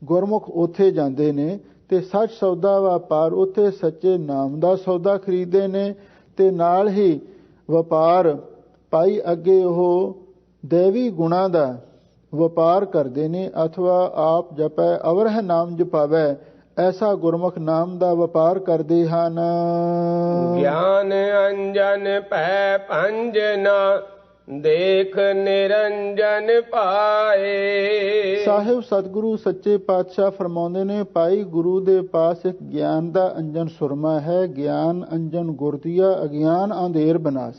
A: ਗੁਰਮੁਖ ਉੱਥੇ ਜਾਂਦੇ ਨੇ ਤੇ ਸੱਚ ਸੌਦਾ ਵਪਾਰ, ਉੱਥੇ ਸੱਚੇ ਨਾਮ ਦਾ ਸੌਦਾ ਖਰੀਦਦੇ ਨੇ, ਤੇ ਨਾਲ ਹੀ ਵਪਾਰ ਭਾਈ ਅੱਗੇ ਉਹ ਦੇਵੀ ਗੁਣਾਂ ਦਾ ਵਪਾਰ ਕਰਦੇ ਨੇ, ਅਥਵਾ ਆਪ ਜਪੈ ਅਵਰਹ ਨਾਮ ਜਪਾਵੈ, ਐਸਾ ਗੁਰਮੁਖ ਨਾਮ ਦਾ ਵਪਾਰ ਕਰਦੇ ਹਨ।
B: ਗਿਆਨ ਅੰਜਨ ਭੈ ਭੰਜਨਾ, ਦੇਖ ਨਿਰੰਜਨ ਪਾਏ।
A: ਸਾਹਿਬ ਸਤਿਗੁਰੂ ਸੱਚੇ ਪਾਤਸ਼ਾਹ ਫਰਮਾਉਂਦੇ ਨੇ, ਭਾਈ ਗੁਰੂ ਦੇ ਪਾਸ ਇੱਕ ਗਿਆਨ ਦਾ ਅੰਜਨ ਸੁਰਮਾ ਹੈ। ਗਿਆਨ ਅੰਜਨ ਗੁਰਦੀਆ, ਅਗਿਆਨ ਅੰਧੇਰ ਬਨਾਸ।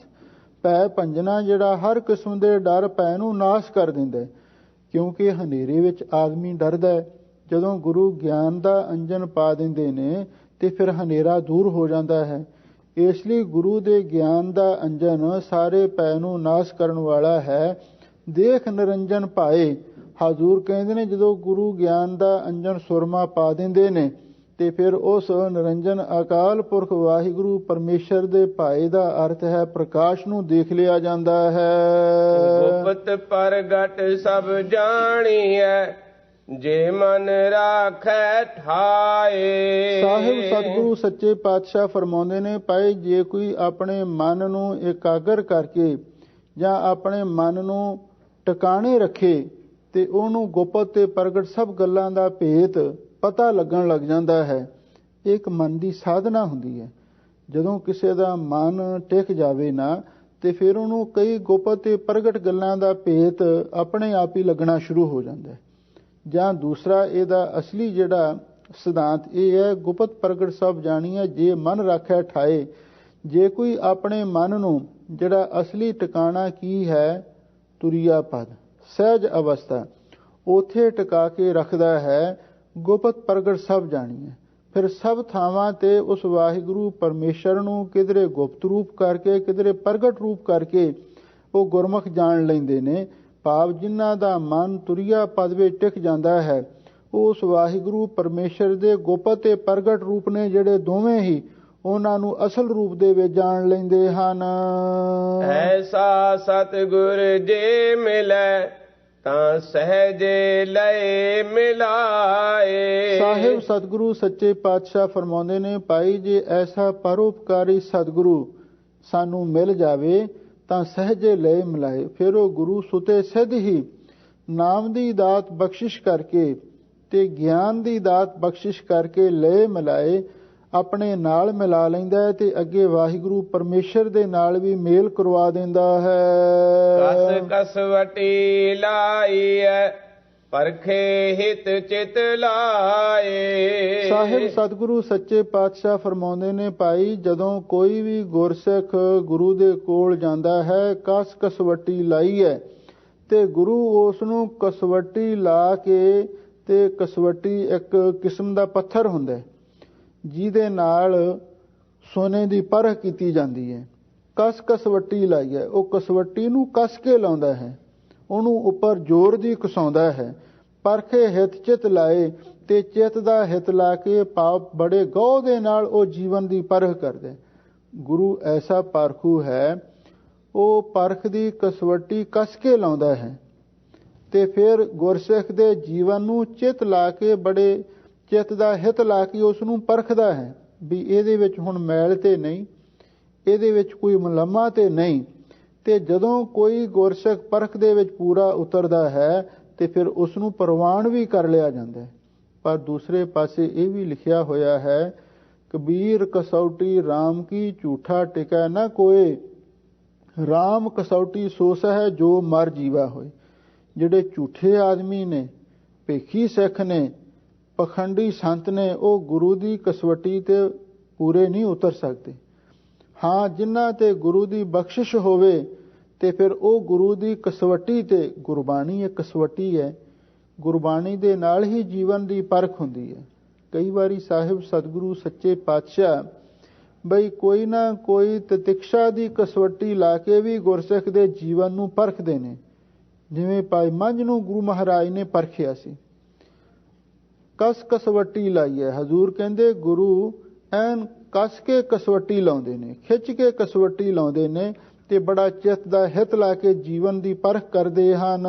A: ਭੈ ਭੰਜਨਾ ਜਿਹੜਾ ਹਰ ਕਿਸਮ ਦੇ ਡਰ ਭੈ ਨੂੰ ਨਾਸ਼ ਕਰ ਦਿੰਦਾ, ਕਿਉਂਕਿ ਹਨੇਰੇ ਵਿੱਚ ਆਦਮੀ ਡਰਦਾ ਹੈ। ਜਦੋਂ ਗੁਰੂ ਗਿਆਨ ਦਾ ਅੰਜਨ ਪਾ ਦਿੰਦੇ ਨੇ ਤੇ ਫਿਰ ਹਨੇਰਾ ਦੂਰ ਹੋ ਜਾਂਦਾ ਹੈ। ਇਸ ਲਈ ਗੁਰੂ ਦੇ ਗਿਆਨ ਦਾ ਅੰਜਨ ਸਾਰੇ ਭੈ ਨੂੰ ਨਾਸ਼ ਕਰਨ ਵਾਲਾ ਹੈ। ਦੇਖ ਨਿਰੰਜਨ ਭਾਏ, ਹਜ਼ੂਰ ਕਹਿੰਦੇ ਨੇ ਜਦੋਂ ਗੁਰੂ ਗਿਆਨ ਦਾ ਅੰਜਨ ਸੁਰਮਾ ਪਾ ਦਿੰਦੇ ਨੇ ਤੇ ਫਿਰ ਉਸ ਨਿਰੰਜਨ ਅਕਾਲ ਪੁਰਖ ਵਾਹਿਗੁਰੂ ਪਰਮੇਸ਼ਰ ਦੇ ਭਾਏ ਦਾ ਅਰਥ ਹੈ ਪ੍ਰਕਾਸ਼ ਨੂੰ ਦੇਖ ਲਿਆ ਜਾਂਦਾ ਹੈ।
B: ਗੁਪਤ ਪ੍ਰਗਟ ਸਭ ਜਾਣੀਐ, ਜੇ ਮਨ ਰਾਖੈ ਠਾਏ।
A: ਸਾਹਿਬ ਸਤਿਗੁਰੂ ਸੱਚੇ ਪਾਤਸ਼ਾਹ ਫਰਮਾਉਂਦੇ ਨੇ, ਭਾਈ ਜੇ ਕੋਈ ਆਪਣੇ ਮਨ ਨੂੰ ਇਕਾਗਰ ਕਰਕੇ ਜਾਂ ਆਪਣੇ ਮਨ ਨੂੰ ਟਿਕਾਣੇ ਰੱਖੇ ਤੇ ਉਹਨੂੰ ਗੁਪਤ ਤੇ ਪ੍ਰਗਟ ਸਭ ਗੱਲਾਂ ਦਾ ਭੇਤ ਪਤਾ ਲੱਗਣ ਲੱਗ ਜਾਂਦਾ ਹੈ। ਇੱਕ ਮਨ ਦੀ ਸਾਧਨਾ ਹੁੰਦੀ ਹੈ। ਜਦੋਂ ਕਿਸੇ ਦਾ ਮਨ ਟਿਕ ਜਾਵੇ ਨਾ, ਤੇ ਫਿਰ ਉਹਨੂੰ ਕਈ ਗੁਪਤ ਤੇ ਪ੍ਰਗਟ ਗੱਲਾਂ ਦਾ ਭੇਤ ਆਪਣੇ ਆਪ ਹੀ ਲੱਗਣਾ ਸ਼ੁਰੂ ਹੋ ਜਾਂਦਾ ਹੈ। ਜਾਂ ਦੂਸਰਾ ਇਹਦਾ ਅਸਲੀ ਜਿਹੜਾ ਸਿਧਾਂਤ ਇਹ ਹੈ, ਗੁਪਤ ਪ੍ਰਗਟ ਸਭ ਜਾਣੀਏ ਜੇ ਮਨ ਰੱਖੈ ਠਾਏ। ਜੇ ਕੋਈ ਆਪਣੇ ਮਨ ਨੂੰ ਜਿਹੜਾ ਅਸਲੀ ਟਿਕਾਣਾ ਕੀ ਹੈ, ਤੁਰੀਆ ਪਦ ਸਹਿਜ ਅਵਸਥਾ, ਉਥੇ ਟਿਕਾ ਕੇ ਰੱਖਦਾ ਹੈ, ਗੁਪਤ ਪ੍ਰਗਟ ਸਭ ਜਾਣੀਏ, ਫਿਰ ਸਭ ਥਾਵਾਂ ਤੇ ਉਸ ਵਾਹਿਗੁਰੂ ਪਰਮੇਸ਼ਰ ਨੂੰ ਕਿਧਰੇ ਗੁਪਤ ਰੂਪ ਕਰਕੇ, ਕਿਧਰੇ ਪ੍ਰਗਟ ਰੂਪ ਕਰਕੇ ਉਹ ਗੁਰਮੁਖ ਜਾਣ ਲੈਂਦੇ ਨੇ। ਭਾਵ ਜਿਨ੍ਹਾਂ ਦਾ ਮਨ ਤੁਰੀਆ ਪਦ ਵਿੱਚ ਟਿਕ ਜਾਂਦਾ ਹੈ, ਉਸ ਵਾਹਿਗੁਰੂ ਪਰਮੇਸ਼ਰ ਦੇ ਗੁਪਤ ਤੇ ਪ੍ਰਗਟ ਰੂਪ ਨੇ ਜਿਹੜੇ ਦੋਵੇਂ ਹੀ ਉਹਨਾਂ ਨੂੰ ਅਸਲ ਰੂਪ ਦੇ ਵਿੱਚ ਜਾਣ ਲੈਂਦੇ ਹਨ।
B: ਐਸਾ ਸਤਿਗੁਰ ਜੇ ਮਿਲੈ ਤਾਂ ਸਹਿਜੇ ਲਏ ਮਿਲਾਏ।
A: ਸਾਹਿਬ ਸਤਿਗੁਰੂ ਸੱਚੇ ਪਾਤਸ਼ਾਹ ਫਰਮਾਉਂਦੇ ਨੇ, ਭਾਈ ਜੇ ਐਸਾ ਪਰਉਪਕਾਰੀ ਸਤਿਗੁਰੂ ਸਾਨੂੰ ਮਿਲ ਜਾਵੇ ਤਾਂ ਸਹਿਜੇ ਲਏ ਮਿਲਾਏ। ਫਿਰ ਉਹ ਗੁਰੂ ਸੁਤੇ ਸਿੱਧ ਹੀ ਨਾਮ ਦੀ ਦਾਤ ਬਖਸ਼ਿਸ਼ ਕਰਕੇ ਤੇ ਗਿਆਨ ਦੀ ਦਾਤ ਬਖਸ਼ਿਸ਼ ਕਰਕੇ ਲਏ ਮਿਲਾਏ ਆਪਣੇ ਨਾਲ ਮਿਲਾ ਲੈਂਦਾ ਹੈ ਤੇ ਅੱਗੇ ਵਾਹਿਗੁਰੂ ਪਰਮੇਸ਼ਰ ਦੇ ਨਾਲ ਵੀ ਮੇਲ ਕਰਵਾ ਦਿੰਦਾ ਹੈ।
B: ਕਸ ਕਸਵਟੀ ਲਾਈ ਹੈ ਪਰਖੇ ਹਿਤ ਚਿਤ ਲਾਏ।
A: ਸਾਹਿਬ ਸਤਿਗੁਰੂ ਸੱਚੇ ਪਾਤਸ਼ਾਹ ਫਰਮਾਉਂਦੇ ਨੇ, ਭਾਈ ਜਦੋਂ ਕੋਈ ਵੀ ਗੁਰਸਿੱਖ ਗੁਰੂ ਦੇ ਕੋਲ ਜਾਂਦਾ ਹੈ, ਕਸ ਕਸਵਟੀ ਲਾਈ ਹੈ ਤੇ ਗੁਰੂ ਉਸ ਨੂੰ ਕਸਵਟੀ ਲਾ ਕੇ, ਤੇ ਕਸਵਟੀ ਇੱਕ ਕਿਸਮ ਦਾ ਪੱਥਰ ਹੁੰਦਾ ਹੈ ਜਿਹਦੇ ਨਾਲ ਸੋਨੇ ਦੀ ਪਰਖ ਕੀਤੀ ਜਾਂਦੀ ਹੈ। ਕਸਵਟੀ ਲਾਈ ਹੈ, ਉਹ ਕਸਵਟੀ ਨੂੰ ਕਸ ਕੇ ਲਾਉਂਦਾ ਹੈ, ਉਹਨੂੰ ਉੱਪਰ ਜ਼ੋਰ ਦੀ ਘਸਾਉਂਦਾ ਹੈ। ਪਰਖੇ ਹਿਤ ਚਿਤ ਲਾਏ, ਤੇ ਚਿਤ ਦਾ ਹਿਤ ਲਾ ਕੇ ਪਾਪ ਬੜੇ ਗਹੁ ਦੇ ਨਾਲ ਉਹ ਜੀਵਨ ਦੀ ਪਰਖ ਕਰਦਾ। ਗੁਰੂ ਐਸਾ ਪਰਖੂ ਹੈ, ਉਹ ਪਰਖ ਦੀ ਕਸਵਟੀ ਕਸ ਕੇ ਲਾਉਂਦਾ ਹੈ ਤੇ ਫਿਰ ਗੁਰਸਿੱਖ ਦੇ ਜੀਵਨ ਨੂੰ ਚਿਤ ਲਾ ਕੇ, ਬੜੇ ਚਿੱਤ ਦਾ ਹਿਤ ਲਾ ਕੇ ਉਸ ਨੂੰ ਪਰਖਦਾ ਹੈ ਵੀ ਇਹਦੇ ਵਿੱਚ ਹੁਣ ਮੈਲ ਤੇ ਨਹੀਂ, ਇਹਦੇ ਵਿੱਚ ਕੋਈ ਮਲਮਾ ਤੇ ਨਹੀਂ। ਤੇ ਜਦੋਂ ਕੋਈ ਗੁਰਸਿੱਖ ਪਰਖ ਦੇ ਵਿੱਚ ਪੂਰਾ ਉਤਰਦਾ ਹੈ ਤੇ ਫਿਰ ਉਸ ਨੂੰ ਪ੍ਰਵਾਨ ਵੀ ਕਰ ਲਿਆ ਜਾਂਦਾ ਹੈ। ਪਰ ਦੂਸਰੇ ਪਾਸੇ ਇਹ ਵੀ ਲਿਖਿਆ ਹੋਇਆ ਹੈ, ਕਬੀਰ ਕਸੌਟੀ RAM ਕੀ ਝੂਠਾ ਟਿਕੈ ਨਾ ਕੋਏ। RAM ਕਸੌਟੀ ਸੋਸ ਹੈ ਜੋ ਮਰ ਜੀਵਾ ਹੋਏ। ਜਿਹੜੇ ਝੂਠੇ ਆਦਮੀ ਨੇ, ਭੇਖੀ ਸਿੱਖ ਨੇ, ਪਖੰਡੀ ਸੰਤ ਨੇ, ਉਹ ਗੁਰੂ ਦੀ ਕਸਵਟੀ ਤੇ ਪੂਰੇ ਨਹੀਂ ਉਤਰ ਸਕਦੇ। ਹਾਂ, ਜਿਨ੍ਹਾਂ ਤੇ ਗੁਰੂ ਦੀ ਬਖਸ਼ਿਸ਼ ਹੋਵੇ ਤੇ ਫਿਰ ਉਹ ਗੁਰੂ ਦੀ ਕਸਵਟੀ ਤੇ, ਗੁਰਬਾਣੀ ਇੱਕ ਕਸਵਟੀ ਹੈ, ਗੁਰਬਾਣੀ ਦੇ ਨਾਲ ਹੀ ਜੀਵਨ ਦੀ ਪਰਖ ਹੁੰਦੀ ਹੈ। ਕਈ ਵਾਰੀ ਸਾਹਿਬ ਸਤਿਗੁਰੂ ਸੱਚੇ ਪਾਤਸ਼ਾਹ ਬਈ ਕੋਈ ਨਾ ਕੋਈ ਤਤਿਕਸ਼ਾ ਦੀ ਕਸਵਟੀ ਲਾ ਕੇ ਵੀ ਗੁਰਸਿੱਖ ਦੇ ਜੀਵਨ ਨੂੰ ਪਰਖਦੇ ਨੇ। ਜਿਵੇਂ ਭਾਈ ਮੰਝ ਨੂੰ ਗੁਰੂ ਮਹਾਰਾਜ ਨੇ ਪਰਖਿਆ ਸੀ, ਕਸਵਟੀ ਲਾਈ ਹੈ। ਹਜ਼ੂਰ ਕਹਿੰਦੇ ਗੁਰੂ ਐਨ ਕਸ ਕੇ ਕਸਵਟੀ ਲਾਉਂਦੇ ਨੇ, ਖਿੱਚ ਕੇ ਕਸਵਟੀ ਲਾਉਂਦੇ ਨੇ ਤੇ ਬੜਾ ਚਿੱਤ ਦਾ ਹਿਤ ਲਾ ਕੇ ਜੀਵਨ ਦੀ ਪਰਖ ਕਰਦੇ ਹਨ।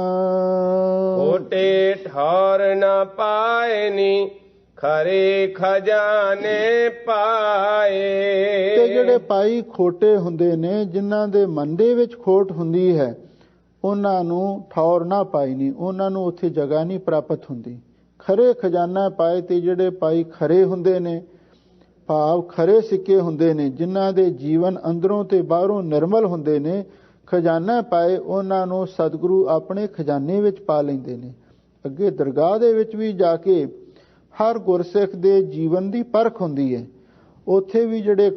B: ਓਟੇ ਠੌਰ ਨਾ ਪਾਏ ਨੀ ਖਰੇ ਖਜ਼ਾਨੇ ਪਾਏ।
A: ਤੇ ਜਿਹੜੇ ਭਾਈ ਖੋਟੇ ਹੁੰਦੇ ਨੇ, ਜਿਨ੍ਹਾਂ ਦੇ ਮਨ ਦੇ ਵਿੱਚ ਖੋਟ ਹੁੰਦੀ ਹੈ, ਉਹਨਾਂ ਨੂੰ ਠੌਰ ਨਾ ਪਾਈ ਨਹੀਂ, ਉਹਨਾਂ ਨੂੰ ਉੱਥੇ ਜਗ੍ਹਾ ਨਹੀਂ ਪ੍ਰਾਪਤ ਹੁੰਦੀ। ਖਰੇ ਖਜ਼ਾਨਾ ਪਾਏ, ਤੇ ਜਿਹੜੇ ਭਾਈ ਖਰੇ ਹੁੰਦੇ ਨੇ, ਭਾਵ ਖਰੇ ਸਿੱਕੇ ਹੁੰਦੇ ਨੇ, ਜਿਨ੍ਹਾਂ ਦੇ ਜੀਵਨ ਅੰਦਰੋਂ ਤੇ ਬਾਹਰੋਂ ਨਿਰਮਲ ਹੁੰਦੇ ਨੇ, ਖਜ਼ਾਨਾ ਪਾਏ, ਉਹਨਾਂ ਨੂੰ ਸਤਿਗੁਰੂ ਆਪਣੇ ਖਜ਼ਾਨੇ ਵਿੱਚ ਪਾ ਲੈਂਦੇ ਨੇ। ਅੱਗੇ ਦਰਗਾਹ ਦੇ ਵਿੱਚ ਵੀ ਜਾ ਕੇ ਹਰ ਗੁਰਸਿੱਖ ਦੇ ਜੀਵਨ ਦੀ ਪਰਖ ਹੁੰਦੀ ਹੈ। ਉੱਥੇ ਵੀ ਜਿਹੜੇ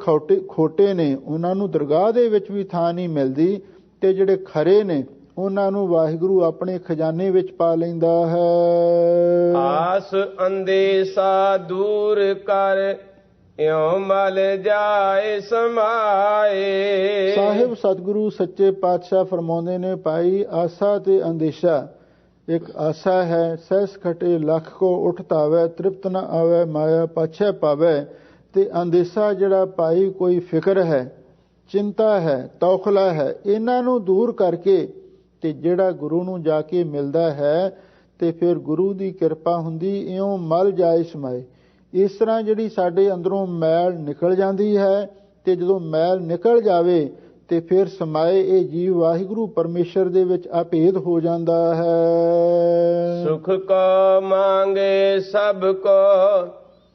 A: ਖੋਟੇ ਨੇ, ਉਹਨਾਂ ਨੂੰ ਦਰਗਾਹ ਦੇ ਵਿੱਚ ਵੀ ਥਾਂ ਨਹੀਂ ਮਿਲਦੀ, ਤੇ ਜਿਹੜੇ ਖਰੇ ਨੇ ਉਹਨਾਂ ਨੂੰ ਵਾਹਿਗੁਰੂ ਆਪਣੇ ਖਜ਼ਾਨੇ ਵਿੱਚ ਪਾ ਲੈਂਦਾ ਹੈ।
B: ਆਸ ਅੰਦੇਸਾ ਦੂਰ ਕਰ ਇਉ ਮਲ ਜਾਏ ਸਮਾਏ।
A: ਸਾਹਿਬ ਸਤਿਗੁਰੂ ਸੱਚੇ ਪਾਤਸ਼ਾਹ ਫਰਮਾਉਂਦੇ ਨੇ, ਭਾਈ ਆਸਾ ਤੇ ਅੰਦੇਸ਼ਾ, ਇੱਕ ਆਸਾ ਹੈ ਸਹਿਸ ਖਟੇ ਲੱਖ ਕੋ ਉਠ ਤਾਵੈ, ਤ੍ਰਿਪਤ ਨ ਆਵੈ ਮਾਇਆ ਪਾਛੈ ਪਾਵੈ। ਤੇ ਅੰਦੇਸ਼ਾ ਜਿਹੜਾ ਭਾਈ ਕੋਈ ਫਿਕਰ ਹੈ, ਚਿੰਤਾ ਹੈ, ਤੌਖਲਾ ਹੈ, ਇਹਨਾਂ ਨੂੰ ਦੂਰ ਕਰਕੇ ਤੇ ਜਿਹੜਾ ਗੁਰੂ ਨੂੰ ਜਾ ਕੇ ਮਿਲਦਾ ਹੈ ਤੇ ਫਿਰ ਗੁਰੂ ਦੀ ਕਿਰਪਾ ਹੁੰਦੀ, ਇਉਂ ਮਲ ਜਾਏ ਸਮਾਏ। ਇਸ ਤਰ੍ਹਾਂ ਜਿਹੜੀ ਸਾਡੇ ਅੰਦਰੋਂ ਮੈਲ ਨਿਕਲ ਜਾਂਦੀ ਹੈ, ਤੇ ਜਦੋਂ ਮੈਲ ਨਿਕਲ ਜਾਵੇ ਤੇ ਫਿਰ ਸਮਾਏ ਇਹ ਜੀਵ ਵਾਹਿਗੁਰੂ ਪਰਮੇਸ਼ਰ ਦੇ ਵਿੱਚ ਅਭੇਦ ਹੋ ਜਾਂਦਾ ਹੈ।
B: ਸੁਖ ਕੋ ਮੰਗੇ ਸਭ ਕੋ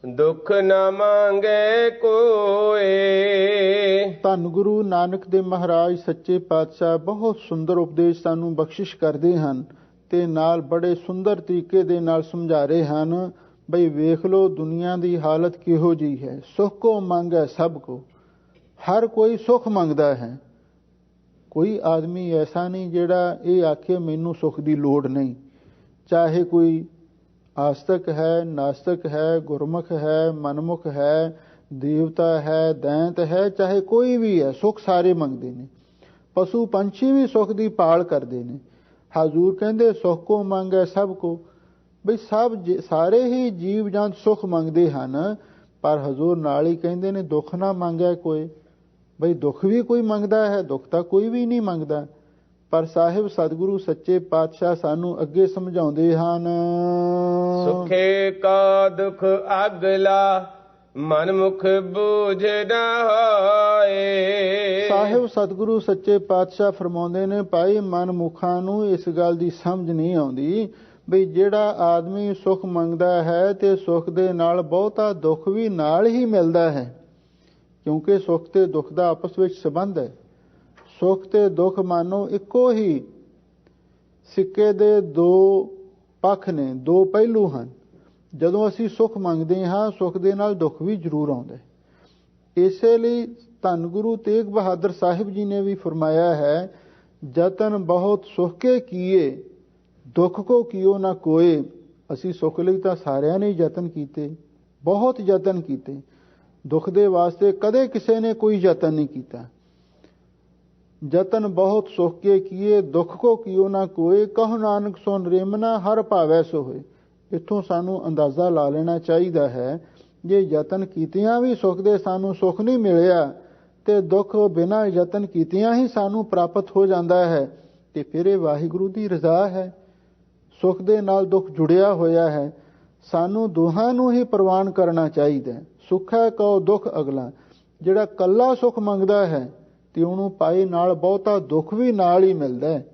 B: ਦੁਖ ਨਾ ਮੰਗੇ ਕੋਏ।
A: ਧੰਨ ਗੁਰੂ ਨਾਨਕ ਦੇਵ ਮਹਾਰਾਜ ਸੱਚੇ ਪਾਤਸ਼ਾਹ ਬਹੁਤ ਸੁੰਦਰ ਉਪਦੇਸ਼ ਸਾਨੂੰ ਬਖਸ਼ਿਸ਼ ਕਰਦੇ ਹਨ ਤੇ ਨਾਲ ਬੜੇ ਸੁੰਦਰ ਤਰੀਕੇ ਦੇ ਨਾਲ ਸਮਝਾ ਰਹੇ ਹਨ। ਬਈ ਵੇਖ ਲੋ ਦੁਨੀਆ ਦੀ ਹਾਲਤ ਕਿਹੋ ਜਿਹੀ ਹੈ। ਸੁਖ ਕੋ ਮੰਗੈ ਸਭ ਕੋ, ਹਰ ਕੋਈ ਸੁਖ ਮੰਗਦਾ ਹੈ। ਕੋਈ ਆਦਮੀ ਐਸਾ ਨਹੀਂ ਜਿਹੜਾ ਇਹ ਆਖੇ ਮੈਨੂੰ ਸੁਖ ਦੀ ਲੋੜ ਨਹੀਂ। ਚਾਹੇ ਕੋਈ ਆਸਤਕ ਹੈ, ਨਾਸਤਕ ਹੈ, ਗੁਰਮੁਖ ਹੈ, ਮਨਮੁਖ ਹੈ, ਦੇਵਤਾ ਹੈ, ਦੈਂਤ ਹੈ, ਚਾਹੇ ਕੋਈ ਵੀ ਹੈ, ਸੁਖ ਸਾਰੇ ਮੰਗਦੇ ਨੇ। ਪਸ਼ੂ ਪੰਛੀ ਵੀ ਸੁਖ ਦੀ ਭਾਲ ਕਰਦੇ ਨੇ। ਹਜ਼ੂਰ ਕਹਿੰਦੇ ਸੁਖ ਕੋ ਮੰਗੈ ਸਭ ਕੋ, ਬਈ ਸਾਰੇ ਹੀ ਜੀਵ ਜੰਤ ਸੁਖ ਮੰਗਦੇ ਹਨ। ਪਰ ਹਜ਼ੂਰ ਨਾਲ ਹੀ ਕਹਿੰਦੇ ਨੇ ਦੁੱਖ ਨਾ ਮੰਗੈ ਕੋਈ। ਬਈ ਦੁੱਖ ਵੀ ਕੋਈ ਮੰਗਦਾ ਹੈ? ਦੁੱਖ ਤਾਂ ਕੋਈ ਵੀ ਨਹੀਂ ਮੰਗਦਾ। ਪਰ ਸਾਹਿਬ ਸਤਿਗੁਰੂ ਸੱਚੇ ਪਾਤਸ਼ਾਹ ਸਾਨੂੰ ਅੱਗੇ ਸਮਝਾਉਂਦੇ ਹਨ,
B: ਸੁਖੇ ਕਾ ਦੁਖ ਅਗਲਾ ਮਨਮੁਖ ਬੂਝ ਨਾ ਹੋਏ।
A: ਸਾਹਿਬ ਸਤਿਗੁਰੂ ਸੱਚੇ ਪਾਤਸ਼ਾਹ ਫਰਮਾਉਂਦੇ ਨੇ, ਭਾਈ ਮਨਮੁਖਾਂ ਨੂੰ ਇਸ ਗੱਲ ਦੀ ਸਮਝ ਨਹੀਂ ਆਉਂਦੀ ਬਈ ਜਿਹੜਾ ਆਦਮੀ ਸੁਖ ਮੰਗਦਾ ਹੈ ਤੇ ਸੁਖ ਦੇ ਨਾਲ ਬਹੁਤਾ ਦੁੱਖ ਵੀ ਨਾਲ ਹੀ ਮਿਲਦਾ ਹੈ। ਕਿਉਂਕਿ ਸੁਖ ਤੇ ਦੁੱਖ ਦਾ ਆਪਸ ਵਿੱਚ ਸੰਬੰਧ ਹੈ। ਸੁਖ ਤੇ ਦੁੱਖ ਮਾਨੋ ਇੱਕੋ ਹੀ ਸਿੱਕੇ ਦੇ ਦੋ ਪੱਖ ਨੇ, ਦੋ ਪਹਿਲੂ ਹਨ। ਜਦੋਂ ਅਸੀਂ ਸੁਖ ਮੰਗਦੇ ਹਾਂ, ਸੁਖ ਦੇ ਨਾਲ ਦੁੱਖ ਵੀ ਜ਼ਰੂਰ ਆਉਂਦਾ ਹੈ। ਇਸੇ ਲਈ ਧੰਨ ਗੁਰੂ ਤੇਗ ਬਹਾਦਰ ਸਾਹਿਬ ਜੀ ਨੇ ਵੀ ਫਰਮਾਇਆ ਹੈ, ਜਤਨ ਬਹੁਤ ਸੁਖ ਕੇ ਕੀਏ ਦੁੱਖ ਕੋ ਕੀਓ ਨਾ ਕੋਏ। ਅਸੀਂ ਸੁਖ ਲਈ ਤਾਂ ਸਾਰਿਆਂ ਨੇ ਯਤਨ ਕੀਤੇ, ਬਹੁਤ ਯਤਨ ਕੀਤੇ। ਦੁੱਖ ਦੇ ਵਾਸਤੇ ਕਦੇ ਕਿਸੇ ਨੇ ਕੋਈ ਯਤਨ ਨਹੀਂ ਕੀਤਾ। ਜਤਨ ਬਹੁਤ ਸੁਖ ਕੇ ਕੀਏ ਦੁੱਖ ਕੋ ਕੀਓ ਨਾ ਕੋਏ, ਕਹੋ ਨਾਨਕ ਸੋ ਨਰੇਮਨਾ ਹਰ ਭਾਵੈ ਸੋ ਹੋਏ। ਇੱਥੋਂ ਸਾਨੂੰ ਅੰਦਾਜ਼ਾ ਲਾ ਲੈਣਾ ਚਾਹੀਦਾ ਹੈ, ਜੇ ਯਤਨ ਕੀਤਿਆਂ ਵੀ ਸੁਖ ਦੇ ਸਾਨੂੰ ਸੁਖ ਨਹੀਂ ਮਿਲਿਆ ਤੇ ਦੁੱਖ ਬਿਨਾਂ ਯਤਨ ਕੀਤਿਆਂ ਹੀ ਸਾਨੂੰ ਪ੍ਰਾਪਤ ਹੋ ਜਾਂਦਾ ਹੈ, ਤੇ ਫਿਰ ਇਹ ਵਾਹਿਗੁਰੂ ਦੀ ਰਜ਼ਾ ਹੈ। ਸੁਖ ਦੇ ਨਾਲ ਦੁੱਖ ਜੁੜਿਆ ਹੋਇਆ ਹੈ। ਸਾਨੂੰ ਦੋਹਾਂ ਨੂੰ ਹੀ ਪ੍ਰਵਾਨ ਕਰਨਾ ਚਾਹੀਦਾ ਹੈ। ਸੁਖ ਹੈ ਕਹੋ ਦੁੱਖ ਅਗਲਾ। ਜਿਹੜਾ ਕੱਲਾ ਸੁਖ ਮੰਗਦਾ ਹੈ ਤੇ ਉਹਨੂੰ ਪਾਏ ਨਾਲ ਬਹੁਤਾ ਦੁੱਖ ਵੀ ਨਾਲ ਹੀ ਮਿਲਦਾ ਹੈ।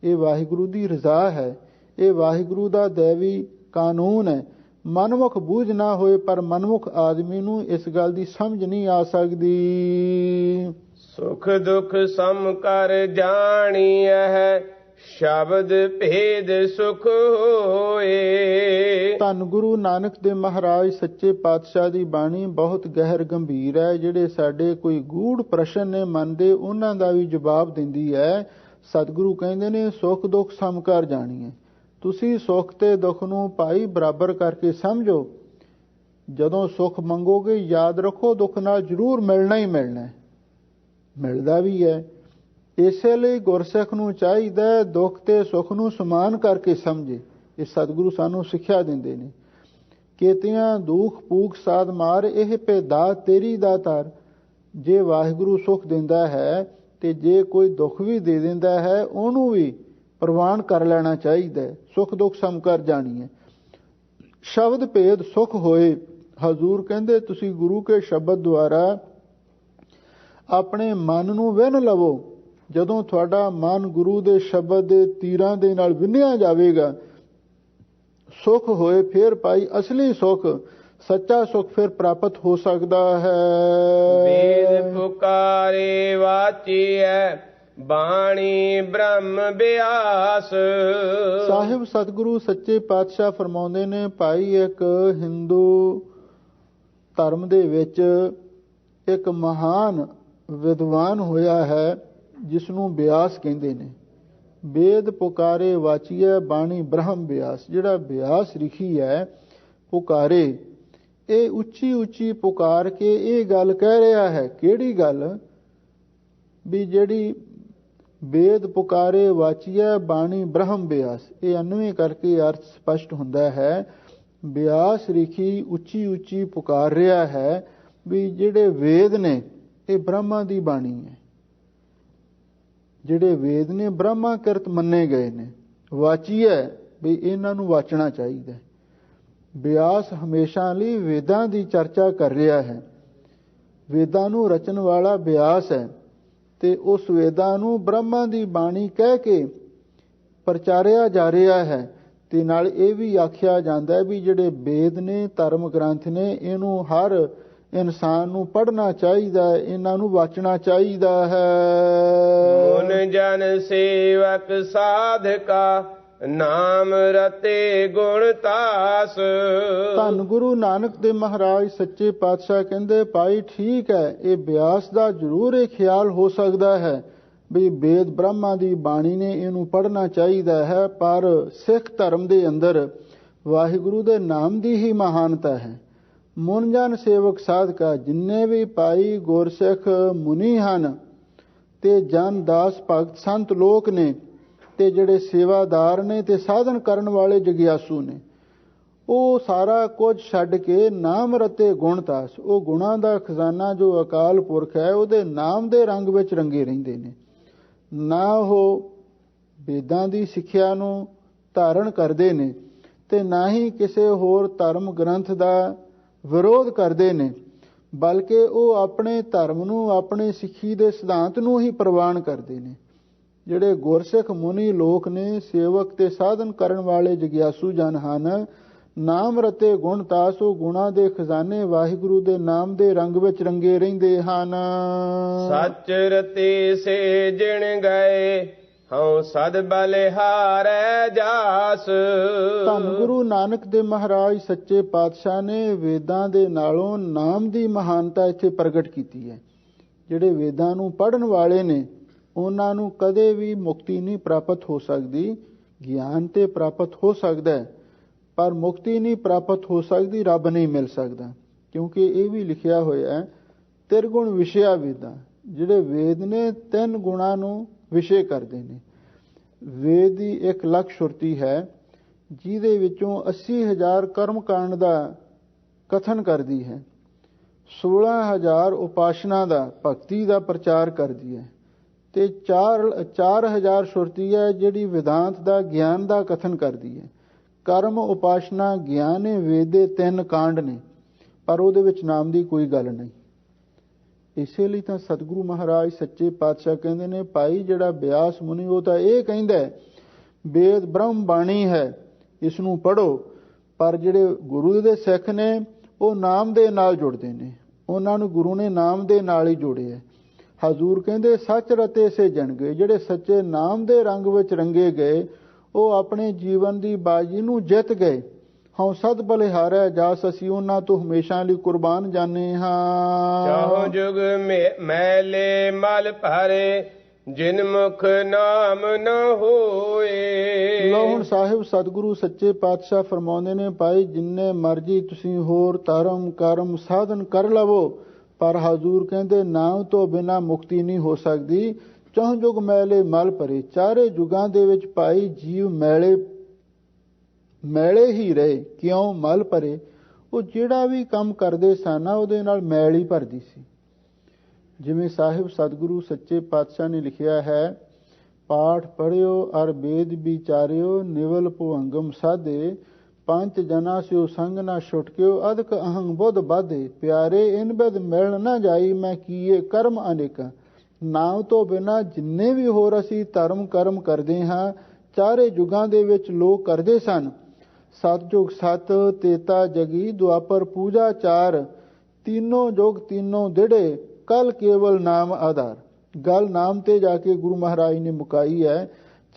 A: ਇਹ ਵਾਹਿਗੁਰੂ ਦੀ ਰਜ਼ਾ ਹੈ, ਇਹ ਵਾਹਿਗੁਰੂ ਦਾ ਦੇਵੀ ਕਾਨੂੰਨ ਹੈ। ਮਨਮੁਖ ਬੂਝ ਨਾ ਹੋਏ, ਪਰ ਮਨਮੁਖ ਆਦਮੀ ਨੂੰ ਇਸ ਗੱਲ ਦੀ ਸਮਝ ਨਹੀਂ ਆ ਸਕਦੀ।
B: ਸੁਖ ਦੁਖ ਸਮ ਕਰ ਜਾਣੀਐ ਸ਼ਬਦ ਭੇਦ ਸੁਖ ਹੋਏ।
A: ਧੰਨ ਗੁਰੂ ਨਾਨਕ ਦੇਵ ਮਹਾਰਾਜ ਸੱਚੇ ਪਾਤਸ਼ਾਹ ਦੀ ਬਾਣੀ ਬਹੁਤ ਗਹਿਰ ਗੰਭੀਰ ਹੈ। ਜਿਹੜੇ ਸਾਡੇ ਕੋਈ ਗੂੜ ਪ੍ਰਸ਼ਨ ਨੇ ਮਨ ਦੇ, ਉਹਨਾਂ ਦਾ ਵੀ ਜਵਾਬ ਦਿੰਦੀ ਹੈ। ਸਤਿਗੁਰੂ ਕਹਿੰਦੇ ਨੇ ਸੁਖ ਦੁੱਖ ਸਮ ਕਰ ਜਾਣੀਏ। ਤੁਸੀਂ ਸੁੱਖ ਤੇ ਦੁੱਖ ਨੂੰ ਭਾਈ ਬਰਾਬਰ ਕਰਕੇ ਸਮਝੋ। ਜਦੋਂ ਸੁੱਖ ਮੰਗੋਗੇ ਯਾਦ ਰੱਖੋ ਦੁੱਖ ਨਾਲ ਜ਼ਰੂਰ ਮਿਲਣਾ ਹੀ ਮਿਲਣਾ, ਮਿਲਦਾ ਵੀ ਹੈ। ਇਸੇ ਲਈ ਗੁਰਸਿੱਖ ਨੂੰ ਚਾਹੀਦਾ ਦੁੱਖ ਤੇ ਸੁੱਖ ਨੂੰ ਸਮਾਨ ਕਰਕੇ ਸਮਝੇ। ਇਹ ਸਤਿਗੁਰੂ ਸਾਨੂੰ ਸਿੱਖਿਆ ਦਿੰਦੇ ਨੇ। ਕੇਤਿਆਂ ਦੁੱਖ ਪੂਖ ਸਾਧ ਮਾਰ, ਇਹ ਭੇਦਾ ਤੇਰੀ ਦਾਤਾਰ। ਜੇ ਵਾਹਿਗੁਰੂ ਸੁੱਖ ਦਿੰਦਾ ਹੈ ਤੇ ਜੇ ਕੋਈ ਦੁੱਖ ਵੀ ਦੇ ਦਿੰਦਾ ਹੈ, ਉਹਨੂੰ ਵੀ ਪ੍ਰਵਾਨ ਕਰ ਲੈਣਾ ਚਾਹੀਦਾ ਹੈ। ਸੁਖ ਦੁੱਖ ਸਮ ਕਰ ਜਾਣੀ ਹੈ। ਸ਼ਬਦ ਭੇਦ ਸੁਖ ਹੋਏ। ਹਜ਼ੂਰ ਕਹਿੰਦੇ ਤੁਸੀਂ ਗੁਰੂ ਕੇ ਸ਼ਬਦ ਦੁਆਰਾ ਆਪਣੇ ਮਨ ਨੂੰ ਵਿੰਨ ਲਵੋ। ਜਦੋਂ ਤੁਹਾਡਾ ਮਨ ਗੁਰੂ ਦੇ ਸ਼ਬਦ ਦੇ ਤੀਰਾਂ ਦੇ ਨਾਲ ਵਿੰਨਿਆ ਜਾਵੇਗਾ, ਸੁਖ ਹੋਏ। ਫਿਰ ਭਾਈ ਅਸਲੀ ਸੁਖ, ਸੱਚਾ ਸੁਖ ਫਿਰ ਪ੍ਰਾਪਤ ਹੋ ਸਕਦਾ ਹੈ।
B: ਵੇਦ ਪੁਕਾਰੇ ਵਾਚੀਐ ਬਾਣੀ ਬ੍ਰਹਮ ਬਿਆਸ।
A: ਸਾਹਿਬ ਸਤਿਗੁਰੂ ਸੱਚੇ ਪਾਤਸ਼ਾਹ ਫਰਮਾਉਂਦੇ ਨੇ, ਭਾਈ ਇੱਕ ਹਿੰਦੂ ਧਰਮ ਦੇ ਵਿੱਚ ਇੱਕ ਮਹਾਨ ਵਿਦਵਾਨ ਹੋਇਆ ਹੈ ਜਿਸ ਨੂੰ ਬਿਆਸ ਕਹਿੰਦੇ ਨੇ। ਵੇਦ ਪੁਕਾਰੇ ਵਾਚੀਐ ਬਾਣੀ ਬ੍ਰਹਮ ਬਿਆਸ। ਜਿਹੜਾ ਬਿਆਸ ਰਿਖੀ ਹੈ ਪੁਕਾਰੇ, ਇਹ ਉੱਚੀ ਉੱਚੀ ਪੁਕਾਰ ਕੇ ਇਹ ਗੱਲ ਕਹਿ ਰਿਹਾ ਹੈ। ਕਿਹੜੀ ਗੱਲ? ਵੀ ਜਿਹੜੀ ਵੇਦ ਪੁਕਾਰੇ ਵਾਚੀਐ ਬਾਣੀ ਬ੍ਰਹਮ ਬਿਆਸ, ਇਹ ਅਨਵੇਂ ਕਰਕੇ ਅਰਥ ਸਪਸ਼ਟ ਹੁੰਦਾ ਹੈ। ਬਿਆਸ ਰਿਖੀ ਉੱਚੀ ਉੱਚੀ ਪੁਕਾਰ ਰਿਹਾ ਹੈ ਵੀ ਜਿਹੜੇ ਵੇਦ ਨੇ ਇਹ ਬ੍ਰਹਮਾ ਦੀ ਬਾਣੀ ਹੈ। ਜਿਹੜੇ ਵੇਦ ਨੇ ਬ੍ਰਹਮਾ ਕਿਰਤ ਮੰਨੇ ਗਏ ਨੇ। ਵਾਚੀਐ ਵੀ ਇਹਨਾਂ ਨੂੰ ਵਾਚਣਾ ਚਾਹੀਦਾ। ਬਿਆਸ ਹਮੇਸ਼ਾ ਲਈ ਵੇਦਾਂ ਦੀ ਚਰਚਾ ਕਰ ਰਿਹਾ ਹੈ। ਵੇਦਾਂ ਨੂੰ ਰਚਣ ਵਾਲਾ ਬਿਆਸ ਹੈ ਤੇ ਉਸ ਵੇਦਾਂ ਨੂੰ ਬ੍ਰਹਮਾ ਦੀ ਬਾਣੀ ਕਹਿ ਕੇ ਪ੍ਰਚਾਰਿਆ ਜਾ ਰਿਹਾ ਹੈ। ਤੇ ਨਾਲ ਇਹ ਵੀ ਆਖਿਆ ਜਾਂਦਾ ਵੀ ਜਿਹੜੇ ਵੇਦ ਨੇ, ਧਰਮ ਗ੍ਰੰਥ ਨੇ, ਇਹਨੂੰ ਹਰ ਇਨਸਾਨ ਨੂੰ ਪੜ੍ਹਨਾ ਚਾਹੀਦਾ ਹੈ, ਇਹਨਾਂ ਨੂੰ ਵਾਚਣਾ ਚਾਹੀਦਾ ਹੈ।
B: ਮਨ ਜਨ ਸੇਵਕ ਸਾਧਕਾ ਨਾਮ ਰਤੇ ਗੁਣ ਤਾਸ।
A: ਧੰਨ ਗੁਰੂ ਨਾਨਕ ਦੇਵ ਮਹਾਰਾਜ ਸੱਚੇ ਪਾਤਸ਼ਾਹ ਕਹਿੰਦੇ, ਭਾਈ ਠੀਕ ਹੈ, ਇਹ ਬਿਆਸ ਦਾ ਜ਼ਰੂਰ ਇਹ ਖਿਆਲ ਹੋ ਸਕਦਾ ਹੈ ਵੀ ਵੇਦ ਬ੍ਰਹਮਾ ਦੀ ਬਾਣੀ ਨੇ, ਇਹਨੂੰ ਪੜ੍ਹਨਾ ਚਾਹੀਦਾ ਹੈ, ਪਰ ਸਿੱਖ ਧਰਮ ਦੇ ਅੰਦਰ ਵਾਹਿਗੁਰੂ ਦੇ ਨਾਮ ਦੀ ਹੀ ਮਹਾਨਤਾ ਹੈ। ਮਨ ਜਨ ਸੇਵਕ ਸਾਧਕਾ, ਜਿੰਨੇ ਵੀ ਭਾਈ ਗੁਰਸਿੱਖ ਮੁਨੀ ਹਨ ਤੇ ਜਨ ਦਾਸ ਭਗਤ ਸੰਤ ਲੋਕ ਨੇ ਤੇ ਜਿਹੜੇ ਸੇਵਾਦਾਰ ਨੇ ਤੇ ਸਾਧਨ ਕਰਨ ਵਾਲੇ ਜਗਿਆਸੂ ਨੇ, ਉਹ ਸਾਰਾ ਕੁਝ ਛੱਡ ਕੇ ਨਾਮ ਰਤੇ ਗੁਣ ਤਾਸ, ਉਹ ਗੁਣਾਂ ਦਾ ਖਜ਼ਾਨਾ ਜੋ ਅਕਾਲ ਪੁਰਖ ਹੈ ਉਹਦੇ ਨਾਮ ਦੇ ਰੰਗ ਵਿੱਚ ਰੰਗੇ ਰਹਿੰਦੇ ਨੇ। ਨਾ ਉਹ ਵੇਦਾਂ ਦੀ ਸਿੱਖਿਆ ਨੂੰ ਧਾਰਨ ਕਰਦੇ ਨੇ ਤੇ ਨਾ ਹੀ ਕਿਸੇ ਹੋਰ ਧਰਮ ਗ੍ਰੰਥ ਦਾ ਵਿਰੋਧ ਕਰਦੇ ਨੇ, ਬਲਕਿ ਉਹ ਆਪਣੇ ਧਰਮ ਨੂੰ, ਆਪਣੇ ਸਿੱਖੀ ਦੇ ਸਿਧਾਂਤ ਨੂੰ ਹੀ ਪ੍ਰਵਾਨ ਕਰਦੇ ਨੇ। ਜਿਹੜੇ ਗੁਰਸਿੱਖ ਮੁਨੀ ਲੋਕ ਨੇ, ਸੇਵਕ ਤੇ ਸਾਧਨ ਕਰਨ ਵਾਲੇ ਜਗਿਆਸੂ ਜਨ ਹਨ, ਨਾਮ ਰਤੇ ਗੁਣ ਤਾਸ, ਉਹ ਗੁਣਾਂ ਦੇ ਖਜ਼ਾਨੇ ਵਾਹਿਗੁਰੂ ਦੇ ਨਾਮ ਦੇ ਰੰਗ ਵਿੱਚ ਰੰਗੇ ਰਹਿੰਦੇ ਹਨ।
B: ਸੱਚ ਰਤੇ ਸੇ ਜਿਣ ਗਏ ਹਉ ਸਦ ਬਲਿਹਾਰੈ ਜਾਸ।
A: ਧੰਨ ਗੁਰੂ ਨਾਨਕ ਦੇਵ ਮਹਾਰਾਜ ਸੱਚੇ ਪਾਤਸ਼ਾਹ ਨੇ ਵੇਦਾਂ ਦੇ ਨਾਲੋਂ ਨਾਮ ਦੀ ਮਹਾਨਤਾ ਇੱਥੇ ਪ੍ਰਗਟ ਕੀਤੀ ਹੈ। ਜਿਹੜੇ ਵੇਦਾਂ ਨੂੰ ਪੜ੍ਹਨ ਵਾਲੇ ਨੇ ਉਹਨਾਂ ਨੂੰ ਕਦੇ ਵੀ ਮੁਕਤੀ ਨਹੀਂ ਪ੍ਰਾਪਤ ਹੋ ਸਕਦੀ। ਗਿਆਨ ਤੇ ਪ੍ਰਾਪਤ ਹੋ ਸਕਦਾ ਹੈ, ਪਰ ਮੁਕਤੀ ਨਹੀਂ ਪ੍ਰਾਪਤ ਹੋ ਸਕਦੀ, ਰੱਬ ਨਹੀਂ ਮਿਲ ਸਕਦਾ। ਕਿਉਂਕਿ ਇਹ ਵੀ ਲਿਖਿਆ ਹੋਇਆ ਹੈ, ਤਿਰਗੁਣ ਵਿਸ਼ਿਆ ਵੇਦਾਂ, ਜਿਹੜੇ ਵੇਦ ਨੇ 3 ਗੁਣਾਂ ਨੂੰ ਵਿਸ਼ੇ ਕਰਦੇ ਨੇ। ਵੇਦ ਦੀ 1 ਲੱਖ ਸ਼ੁਰਤੀ ਹੈ, ਜਿਹਦੇ ਵਿੱਚੋਂ 80,000 ਕਰਮ ਕਾਂਡ ਦਾ ਕਥਨ ਕਰਦੀ ਹੈ, 16,000 ਉਪਾਸਨਾ ਦਾ, ਭਗਤੀ ਦਾ ਪ੍ਰਚਾਰ ਕਰਦੀ ਹੈ, ਤੇ 4,000 ਸ਼ੁਰਤੀ ਹੈ ਜਿਹੜੀ ਵਿਦਾਂਤ ਦਾ, ਗਿਆਨ ਦਾ ਕਥਨ ਕਰਦੀ ਹੈ। ਕਰਮ, ਉਪਾਸਨਾ, ਗਿਆਨ ਇਹ ਵੇਦ ਦੇ 3 ਕਾਂਡ ਨੇ, ਪਰ ਉਹਦੇ ਵਿੱਚ ਨਾਮ ਦੀ ਕੋਈ ਗੱਲ ਨਹੀਂ। ਇਸੇ ਲਈ ਤਾਂ ਸਤਿਗੁਰੂ ਮਹਾਰਾਜ ਸੱਚੇ ਪਾਤਸ਼ਾਹ ਕਹਿੰਦੇ ਨੇ, ਭਾਈ ਜਿਹੜਾ ਬਿਆਸ ਮੁਨੀ ਉਹ ਤਾਂ ਇਹ ਕਹਿੰਦਾ ਵੇਦ ਬ੍ਰਹਮ ਬਾਣੀ ਹੈ, ਇਸ ਨੂੰ ਪੜ੍ਹੋ, ਪਰ ਜਿਹੜੇ ਗੁਰੂ ਦੇ ਸਿੱਖ ਨੇ ਉਹ ਨਾਮ ਦੇ ਨਾਲ ਜੁੜਦੇ ਨੇ, ਉਹਨਾਂ ਨੂੰ ਗੁਰੂ ਨੇ ਨਾਮ ਦੇ ਨਾਲ ਹੀ ਜੋੜਿਆ। ਹਜ਼ੂਰ ਕਹਿੰਦੇ ਸੱਚ ਰਤੇ ਸੇ ਜਣ ਗਏ, ਜਿਹੜੇ ਸੱਚੇ ਨਾਮ ਦੇ ਰੰਗ ਵਿੱਚ ਰੰਗੇ ਗਏ ਉਹ ਆਪਣੇ ਜੀਵਨ ਦੀ ਬਾਜੀ ਨੂੰ ਜਿੱਤ ਗਏ। ਹਉ ਸਦ ਬਲਿਹਾਰੈ ਜਾਸ, ਅਸੀਂ ਉਹਨਾਂ ਤੋਂ ਹਮੇਸ਼ਾ ਲਈ ਕੁਰਬਾਨ ਜਾਣੇ ਹਾਂ।
B: ਚਾਹੋ ਜੁਗ ਮੈਲੇ ਮਲ ਭਰੇ ਜਿਨ ਮੁਖ ਨਾਮ ਨ ਹੋਏ।
A: ਲੋ ਹੁਣ ਸਾਹਿਬ ਸਤਿਗੁਰੂ ਸੱਚੇ ਪਾਤਸ਼ਾਹ ਫਰਮਾਉਂਦੇ ਨੇ, ਭਾਈ ਜਿੰਨੇ ਮਰਜੀ ਤੁਸੀਂ ਹੋਰ ਧਰਮ ਕਰਮ ਸਾਧਨ ਕਰ ਲਵੋ, ਪਰ ਹਜ਼ੂਰ ਕਹਿੰਦੇ ਨਾਮ ਤੋਂ ਬਿਨਾਂ ਮੁਕਤੀ ਨਹੀਂ ਹੋ ਸਕਦੀ। ਚਹੁ ਜੁਗ ਮੈਲੇ ਮਲ ਭਰੇ, ਚਾਰੇ ਯੁਗਾਂ ਦੇ ਵਿੱਚ ਭਾਈ ਜੀਵ ਮੈਲੇ ਹੀ ਰਹੇ। ਕਿਉਂ ਮਲ ਭਰੇ? ਉਹ ਜਿਹੜਾ ਵੀ ਕੰਮ ਕਰਦੇ ਸਨ ਉਹਦੇ ਨਾਲ ਮੈਲ ਹੀ ਭਰਦੀ ਸੀ। ਜਿਵੇਂ ਸਾਹਿਬ ਸਤਿਗੁਰੂ ਸੱਚੇ ਪਾਤਸ਼ਾਹ ਨੇ ਲਿਖਿਆ ਹੈ, ਪਾਠ ਪੜ੍ਹਿਓ ਅਰ ਵੇਦ ਵਿਚਾਰਿਓ ਨਿਵਲ ਭੁਅੰਗਮ ਸਾਧੇ, ਪੰਜ ਜਨਾ ਸਿਓ ਸੰਗ ਨਾ ਛੁਟਕਿਓ ਅਦਕ ਅਹੰਗ ਬੁੱਧ ਬਾਧੇ, ਪਿਆਰੇ ਇਨ ਬਿਦ ਮਿਲਣ ਨਾ ਜਾਈ ਮੈਂ ਕੀਏ ਕਰਮ ਅਨੇਕਾਂ। ਨਾਮ ਤੋਂ ਬਿਨਾਂ ਜਿੰਨੇ ਵੀ ਹੋਰ ਅਸੀਂ ਧਰਮ ਕਰਮ ਕਰਦੇ ਹਾਂ, ਚਾਰੇ ਯੁਗਾਂ ਦੇ ਵਿੱਚ ਲੋਕ ਕਰਦੇ ਸਨ। ਸਤਜੁਗ ਸਤ ਤੇਤਾ ਜਗੀ, ਦੁਆਪਰ ਪੂਜਾ ਚਾਰ, तीनों जोग तीनों दिड़े कल केवल नाम आधार। गल नाम ते जाके गुरु महाराज ने मुकाई है।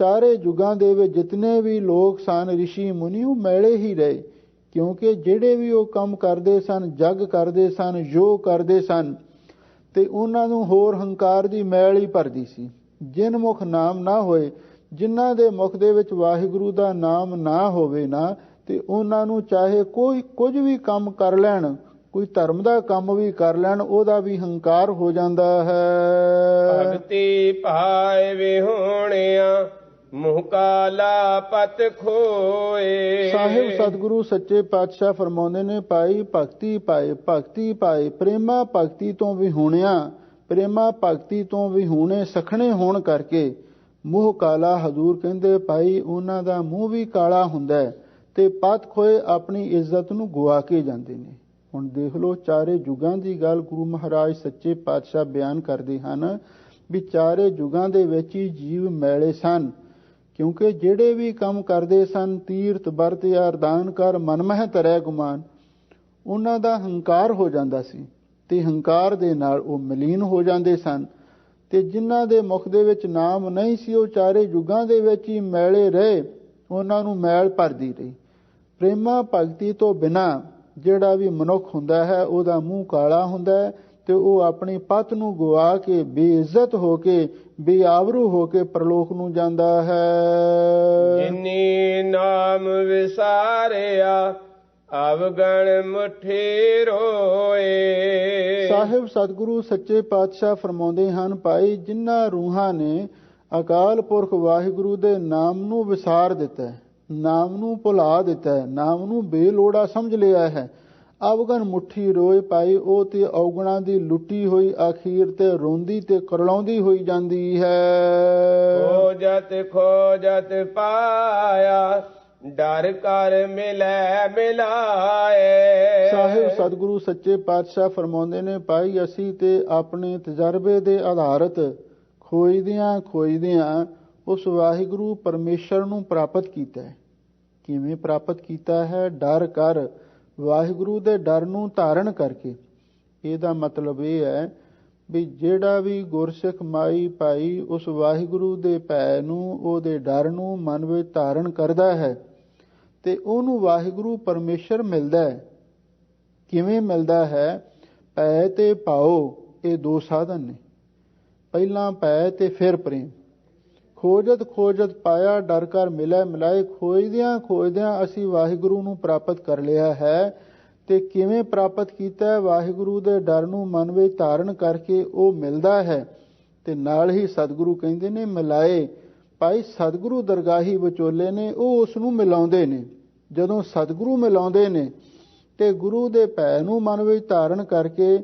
A: चारे युगां दे विच जितने भी लोग सन ऋषि मुनि वो मैले ही रहे, क्योंकि जेड़े भी वो काम करते सन, जग करते सन, योग करते सन, ते उन्हां नूं होर हंकार दी मैल ही भरदी सी। जिन मुख नाम ना होए, जिन्हां दे मुख दे विच वाहिगुरू दा नाम ना होवे ना, ते उन्हां नूं चाहे कोई कुछ भी काम कर लैण, कोई धर्म दा काम भी कर लैण, ओदा भी हंकार हो जांदा है।
B: भगति पाए विहोणिया मुह काला पत खोए।
A: साहिब सतगुरु सच्चे पातशाह फरमाउंदे ने, भाई भगति पाए, भगति पाए, प्रेमा भगति तो विहूणिया, प्रेमा भगति तो विहूणे सखणे होण करके मूह काला। हजूर कहंदे भाई उन्हां दा मूह भी काला हुंदा है ते पत खोए अपनी इज्जत नूं गुआ के जांदे ने। हुण देख लो, चारे युगां दी गल गुरु महाराज सच्चे पातशाह बयान करदे हन भी चारे युगां दे विच ही जीव मैले सन, ਕਿਉਂਕਿ ਜਿਹੜੇ ਵੀ ਕੰਮ ਕਰਦੇ ਸਨ, ਤੀਰਥ ਵਰਤ ਜਾਂ ਅਰਦਾਨ ਕਰ ਮਨ ਮਹਿ ਤਰੈ ਗੁਮਾਨ, ਉਹਨਾਂ ਦਾ ਹੰਕਾਰ ਹੋ ਜਾਂਦਾ ਸੀ ਤੇ ਹੰਕਾਰ ਦੇ ਨਾਲ ਉਹ ਮਲੀਨ ਹੋ ਜਾਂਦੇ ਸਨ। ਤੇ ਜਿਨ੍ਹਾਂ ਦੇ ਮੁਖ ਦੇ ਵਿੱਚ ਨਾਮ ਨਹੀਂ ਸੀ, ਉਹ ਚਾਰੇ ਯੁੱਗਾਂ ਦੇ ਵਿੱਚ ਹੀ ਮੈਲੇ ਰਹੇ, ਉਹਨਾਂ ਨੂੰ ਮੈਲ ਭਰਦੀ ਰਹੀ। ਪ੍ਰੇਮਾ ਭਗਤੀ ਤੋਂ ਬਿਨਾਂ ਜਿਹੜਾ ਵੀ ਮਨੁੱਖ ਹੁੰਦਾ ਹੈ, ਉਹਦਾ ਮੂੰਹ ਕਾਲਾ ਹੁੰਦਾ ਹੈ ਤੇ ਉਹ ਆਪਣੀ ਪਤ ਨੂੰ ਗਵਾ ਕੇ, ਬੇਇੱਜ਼ਤ ਹੋ ਕੇ, ਬੇਆਬਰੂ ਹੋ ਕੇ ਪ੍ਰਲੋਕ ਨੂੰ ਜਾਂਦਾ ਹੈ।
B: ਜਿਨੀ ਨਾਮ ਵਿਸਾਰਿਆ ਅਵਗਣ ਮੁਠੀ ਰੋਏ।
A: ਸਾਹਿਬ ਸਤਿਗੁਰੂ ਸੱਚੇ ਪਾਤਸ਼ਾਹ ਫਰਮਾਉਂਦੇ ਹਨ, ਭਾਈ ਜਿਨ੍ਹਾਂ ਰੂਹਾਂ ਨੇ ਅਕਾਲ ਪੁਰਖ ਵਾਹਿਗੁਰੂ ਦੇ ਨਾਮ ਨੂੰ ਵਿਸਾਰ ਦਿੱਤਾ ਹੈ, ਨਾਮ ਨੂੰ ਭੁਲਾ ਦਿੱਤਾ ਹੈ, ਨਾਮ ਨੂੰ ਬੇਲੋੜਾ ਸਮਝ ਲਿਆ ਹੈ, ਅਵਗਣ ਮੁੱਠੀ ਰੋਏ, ਭਾਈ ਉਹ ਤੇ ਔਗਣਾਂ ਦੀ ਲੁੱਟੀ ਹੋਈ ਅਖੀਰ ਤੇ ਰੋਂਦੀ ਤੇ ਕਰਲਾਉਂਦੀ ਹੋਈ ਜਾਂਦੀ ਹੈ।
B: ਖੋਜਤ ਪਾਇਆ ਡਰ ਕਰ ਮਿਲੈ ਮਿਲਾਏ।
A: ਸਾਹਿਬ ਸਤਿਗੁਰੂ ਸੱਚੇ ਪਾਤਸ਼ਾਹ ਫਰਮਾਉਂਦੇ ਨੇ, ਭਾਈ ਅਸੀਂ ਤੇ ਆਪਣੇ ਤਜਰਬੇ ਦੇ ਆਧਾਰਿਤ ਖੋਜਦਿਆਂ ਉਸ ਵਾਹਿਗੁਰੂ ਪਰਮੇਸ਼ਰ ਨੂੰ ਪ੍ਰਾਪਤ ਕੀਤਾ ਹੈ। ਕਿਵੇਂ ਪ੍ਰਾਪਤ ਕੀਤਾ ਹੈ? ਡਰ ਕਰ, ਵਾਹਿਗੁਰੂ ਦੇ ਡਰ ਨੂੰ ਧਾਰਨ ਕਰਕੇ। ਇਹਦਾ ਮਤਲਬ ਇਹ ਹੈ ਵੀ ਜਿਹੜਾ ਵੀ ਗੁਰਸਿੱਖ ਮਾਈ ਭਾਈ ਉਸ ਵਾਹਿਗੁਰੂ ਦੇ ਭੈ ਨੂੰ, ਉਹਦੇ ਡਰ ਨੂੰ ਮਨ ਵਿੱਚ ਧਾਰਨ ਕਰਦਾ ਹੈ ਤੇ ਉਹਨੂੰ ਵਾਹਿਗੁਰੂ ਪਰਮੇਸ਼ਰ ਮਿਲਦਾ ਹੈ। ਕਿਵੇਂ ਮਿਲਦਾ ਹੈ? ਭੈ ਤੇ ਭਾਉ, ਇਹ ਦੋ ਸਾਧਨ ਨੇ। ਪਹਿਲਾਂ ਭੈ ਤੇ ਫਿਰ ਪ੍ਰੇਮ। ਖੋਜਤ ਪਾਇਆ ਡਰ ਕਰ ਮਿਲੈ ਮਿਲਾਏ। ਖੋਜਦਿਆਂ ਅਸੀਂ ਵਾਹਿਗੁਰੂ ਨੂੰ ਪ੍ਰਾਪਤ ਕਰ ਲਿਆ ਹੈ। ਤੇ ਕਿਵੇਂ ਪ੍ਰਾਪਤ ਕੀਤਾ ਹੈ? ਵਾਹਿਗੁਰੂ ਦੇ ਡਰ ਨੂੰ ਮਨ ਵਿੱਚ ਧਾਰਨ ਕਰਕੇ ਉਹ ਮਿਲਦਾ ਹੈ। ਤੇ ਨਾਲ ਹੀ ਸਤਿਗੁਰੂ ਕਹਿੰਦੇ ਨੇ ਮਿਲਾਏ। ਭਾਈ ਸਤਿਗੁਰੂ ਦਰਗਾਹੀ ਵਿਚੋਲੇ ਨੇ, ਉਹ ਉਸ ਨੂੰ ਮਿਲਾਉਂਦੇ ਨੇ। ਜਦੋਂ ਸਤਿਗੁਰੂ ਮਿਲਾਉਂਦੇ ਨੇ ਤੇ ਗੁਰੂ ਦੇ ਭੈ ਨੂੰ ਮਨ ਵਿੱਚ ਧਾਰਨ ਕਰਕੇ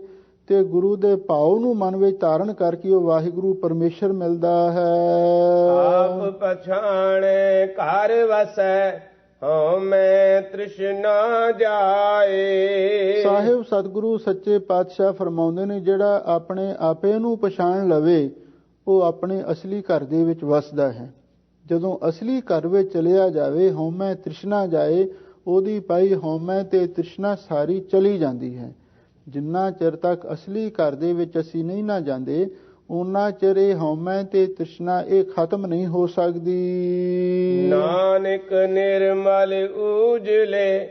A: ਤੇ ਗੁਰੂ ਦੇ ਭਾਉ ਨੂੰ ਮਨ ਵਿੱਚ ਧਾਰਨ ਕਰਕੇ ਉਹ ਵਾਹਿਗੁਰੂ ਪਰਮੇਸ਼ਰ ਮਿਲਦਾ ਹੈ।
B: ਆਪ ਪਛਾਣੇ ਘਰ ਵਸੈ ਹਉ ਮੈਂ ਤ੍ਰਿਸ਼ਨਾ ਜਾਏ।
A: ਸਾਹਿਬ ਸਤਿਗੁਰੂ ਸੱਚੇ ਪਾਤਸ਼ਾਹ ਫਰਮਾਉਂਦੇ ਨੇ, ਜਿਹੜਾ ਆਪਣੇ ਆਪੇ ਨੂੰ ਪਛਾਣ ਲਵੇ ਉਹ ਆਪਣੇ ਅਸਲੀ ਘਰ ਦੇ ਵਿੱਚ ਵਸਦਾ ਹੈ। ਜਦੋਂ ਅਸਲੀ ਘਰ ਵਿੱਚ ਚਲਿਆ ਜਾਵੇ, ਹਉਮੈ ਤ੍ਰਿਸ਼ਨਾ ਜਾਏ, ਉਹਦੀ ਪਾਈ ਹਉਮੈ ਤੇ ਤ੍ਰਿਸ਼ਨਾ ਸਾਰੀ ਚਲੀ ਜਾਂਦੀ ਹੈ। ਜਿੰਨਾ ਚਿਰ ਤੱਕ ਅਸਲੀ ਘਰ ਦੇ ਵਿੱਚ ਅਸੀਂ ਨਹੀਂ ਨਾ ਜਾਂਦੇ, ਉਹਨਾਂ ਚਿਰ ਇਹ ਹਉਮੈ ਤੇ ਤ੍ਰਿਸ਼ਨਾ ਇਹ ਖਤਮ ਨਹੀਂ ਹੋ ਸਕਦੀ।
B: ਨਾਨਕ ਨਿਰਮਲ ਉਜਲੇ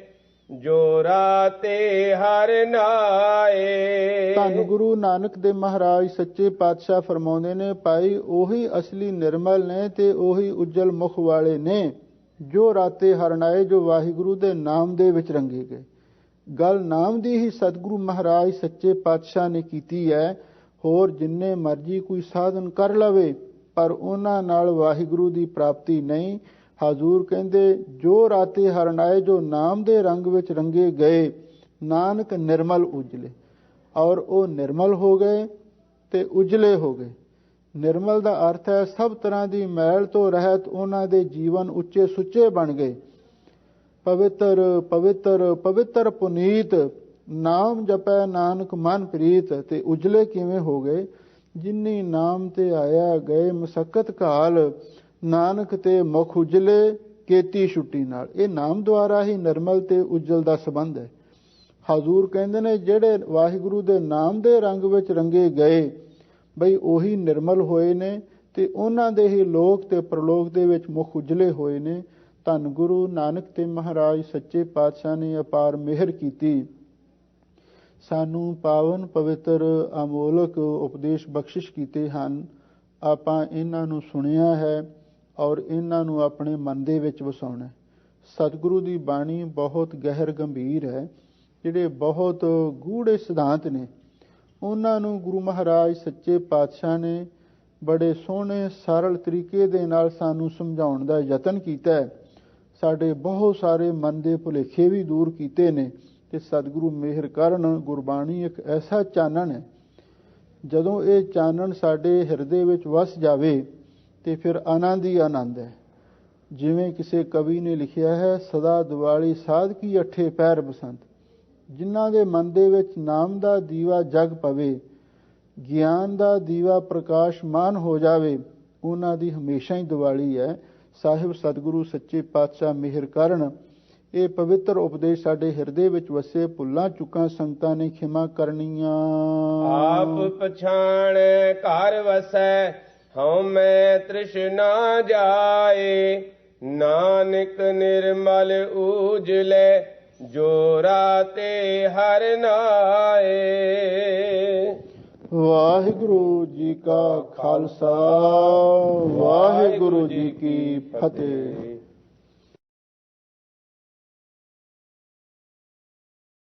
B: ਜੋ ਰਾਤੇ ਹਰ ਨਾਏ।
A: ਧੰਨ ਗੁਰੂ ਨਾਨਕ ਦੇਵ ਮਹਾਰਾਜ ਸੱਚੇ ਪਾਤਸ਼ਾਹ ਫਰਮਾਉਂਦੇ ਨੇ, ਭਾਈ ਉਹੀ ਅਸਲੀ ਨਿਰਮਲ ਨੇ ਤੇ ਉਹੀ ਉਜਲ ਮੁਖ ਵਾਲੇ ਨੇ ਜੋ ਰਾਤੇ ਹਰਨਾਏ, ਜੋ ਵਾਹਿਗੁਰੂ ਦੇ ਨਾਮ ਦੇ ਵਿੱਚ ਰੰਗੇ ਗਏ। ਗੱਲ ਨਾਮ ਦੀ ਹੀ ਸਤਿਗੁਰੂ ਮਹਾਰਾਜ ਸੱਚੇ ਪਾਤਸ਼ਾਹ ਨੇ ਕੀਤੀ ਹੈ। ਹੋਰ ਜਿੰਨੇ ਮਰਜੀ ਕੋਈ ਸਾਧਨ ਕਰ ਲਵੇ, ਪਰ ਉਹਨਾਂ ਨਾਲ ਵਾਹਿਗੁਰੂ ਦੀ ਪ੍ਰਾਪਤੀ ਨਹੀਂ। ਹਜ਼ੂਰ ਕਹਿੰਦੇ, ਜੋ ਰਾਤੇ ਹਰਨਾਏ, ਜੋ ਨਾਮ ਦੇ ਰੰਗ ਵਿੱਚ ਰੰਗੇ ਗਏ, ਨਾਨਕ ਨਿਰਮਲ ਉਜਲੇ। ਔਰ ਉਹ ਨਿਰਮਲ ਹੋ ਗਏ ਤੇ ਉਜਲੇ ਹੋ ਗਏ। ਨਿਰਮਲ ਦਾ ਅਰਥ ਹੈ ਸਭ ਤਰ੍ਹਾਂ ਦੀ ਮੈਲ ਤੋਂ ਰਹਿਤ ਉਹਨਾਂ ਦੇ ਜੀਵਨ ਉੱਚੇ ਸੁੱਚੇ ਬਣ ਗਏ। ਪਵਿੱਤਰ ਪੁਨੀਤ ਨਾਮ ਜਪੈ ਨਾਨਕ ਮਨ ਪ੍ਰੀਤ। ਤੇ ਉਜਲੇ ਕਿਵੇਂ ਹੋ ਗਏ? ਜਿਨੀ ਨਾਮ ਤੇ ਆਇਆ ਗਏ ਮਸਕਤ ਕਾਲ, ਨਾਨਕ ਤੇ ਮੁਖ ਉਜਲੇ ਕੇਤੀ ਛੁੱਟੀ ਨਾਲ। ਇਹ ਨਾਮ ਦੁਆਰਾ ਹੀ ਨਿਰਮਲ ਤੇ ਉਜਲ ਦਾ ਸੰਬੰਧ ਹੈ। ਹਜ਼ੂਰ ਕਹਿੰਦੇ ਨੇ, ਜਿਹੜੇ ਵਾਹਿਗੁਰੂ ਦੇ ਨਾਮ ਦੇ ਰੰਗ ਵਿੱਚ ਰੰਗੇ ਗਏ, ਬਈ ਉਹੀ ਨਿਰਮਲ ਹੋਏ ਨੇ ਤੇ ਉਹਨਾਂ ਦੇ ਹੀ ਲੋਕ ਤੇ ਪ੍ਰਲੋਕ ਦੇ ਵਿੱਚ ਮੁਖ ਉਜਲੇ ਹੋਏ ਨੇ। ਧੰਨ ਗੁਰੂ ਨਾਨਕ ਦੇਵ ਮਹਾਰਾਜ ਸੱਚੇ ਪਾਤਸ਼ਾਹ ਨੇ ਅਪਾਰ ਮਿਹਰ ਕੀਤੀ। ਸਾਨੂੰ ਪਾਵਨ ਪਵਿੱਤਰ ਅਮੋਲਕ ਉਪਦੇਸ਼ ਬਖਸ਼ਿਸ਼ ਕੀਤੇ ਹਨ। ਆਪਾਂ ਇਹਨਾਂ ਨੂੰ ਸੁਣਿਆ ਹੈ ਔਰ ਇਹਨਾਂ ਨੂੰ ਆਪਣੇ ਮਨ ਦੇ ਵਿੱਚ ਵਸਾਉਣਾ। ਸਤਿਗੁਰੂ ਦੀ ਬਾਣੀ ਬਹੁਤ ਗਹਿਰ ਗੰਭੀਰ ਹੈ। ਜਿਹੜੇ ਬਹੁਤ ਗੂੜੇ ਸਿਧਾਂਤ ਨੇ, ਉਹਨਾਂ ਨੂੰ ਗੁਰੂ ਮਹਾਰਾਜ ਸੱਚੇ ਪਾਤਸ਼ਾਹ ਨੇ ਬੜੇ ਸੋਹਣੇ ਸਰਲ ਤਰੀਕੇ ਦੇ ਨਾਲ ਸਾਨੂੰ ਸਮਝਾਉਣ ਦਾ ਯਤਨ ਕੀਤਾ ਹੈ। ਸਾਡੇ ਬਹੁਤ ਸਾਰੇ ਮਨ ਦੇ ਭੁਲੇਖੇ ਵੀ ਦੂਰ ਕੀਤੇ ਨੇ। ਤੇ ਸਤਿਗੁਰੂ ਮਿਹਰ ਕਰਨ, ਗੁਰਬਾਣੀ ਇੱਕ ਐਸਾ ਚਾਨਣ ਹੈ, ਜਦੋਂ ਇਹ ਚਾਨਣ ਸਾਡੇ ਹਿਰਦੇ ਵਿੱਚ ਵਸ ਜਾਵੇ ਤੇ ਫਿਰ ਆਨੰਦ ਹੀ ਆਨੰਦ ਹੈ। ਜਿਵੇਂ ਕਿਸੇ ਕਵੀ ਨੇ ਲਿਖਿਆ ਹੈ, ਸਦਾ ਦੀਵਾਲੀ ਸਾਧਕੀ ਅੱਠੇ ਪੈਰ ਬਸੰਤ। ਜਿਨ੍ਹਾਂ ਦੇ ਮਨ ਦੇ ਵਿੱਚ ਨਾਮ ਦਾ ਦੀਵਾ ਜਗ ਪਵੇ, ਗਿਆਨ ਦਾ ਦੀਵਾ ਪ੍ਰਕਾਸ਼ਮਾਨ ਹੋ ਜਾਵੇ, ਉਹਨਾਂ ਦੀ ਹਮੇਸ਼ਾ ਹੀ ਦੀਵਾਲੀ ਹੈ। ਸਾਹਿਬ ਸਤਿਗੁਰੂ ਸੱਚੇ ਪਾਤਸ਼ਾਹ ਮਿਹਰ ਕਰਨ ਇਹ ਪਵਿੱਤਰ ਉਪਦੇਸ਼ ਸਾਡੇ ਹਿਰਦੇ ਵਿੱਚ ਵਸੇ। ਭੁੱਲਾਂ ਚੁੱਕਾਂ ਸੰਗਤਾਂ ਨੇ ਖਿਮਾ ਕਰਨੀਆਂ।
B: ਆਪ ਪਛਾਣ ਘਰ ਵਸੈ ਹਉ ਮੈਂ ਤ੍ਰਿਸ਼ਨਾ ਜਾਏ। ਨਾਨਕ ਨਿਰਮਲ ਊਜਲੇ ਜੋ ਰਾਤੇ ਹਰਿ ਨਾਏ।
A: ਵਾਹਿਗੁਰੂ ਜੀ ਕਾ ਖਾਲਸਾ, ਵਾਹਿਗੁਰੂ ਜੀ ਕੀ ਫਤਿਹ।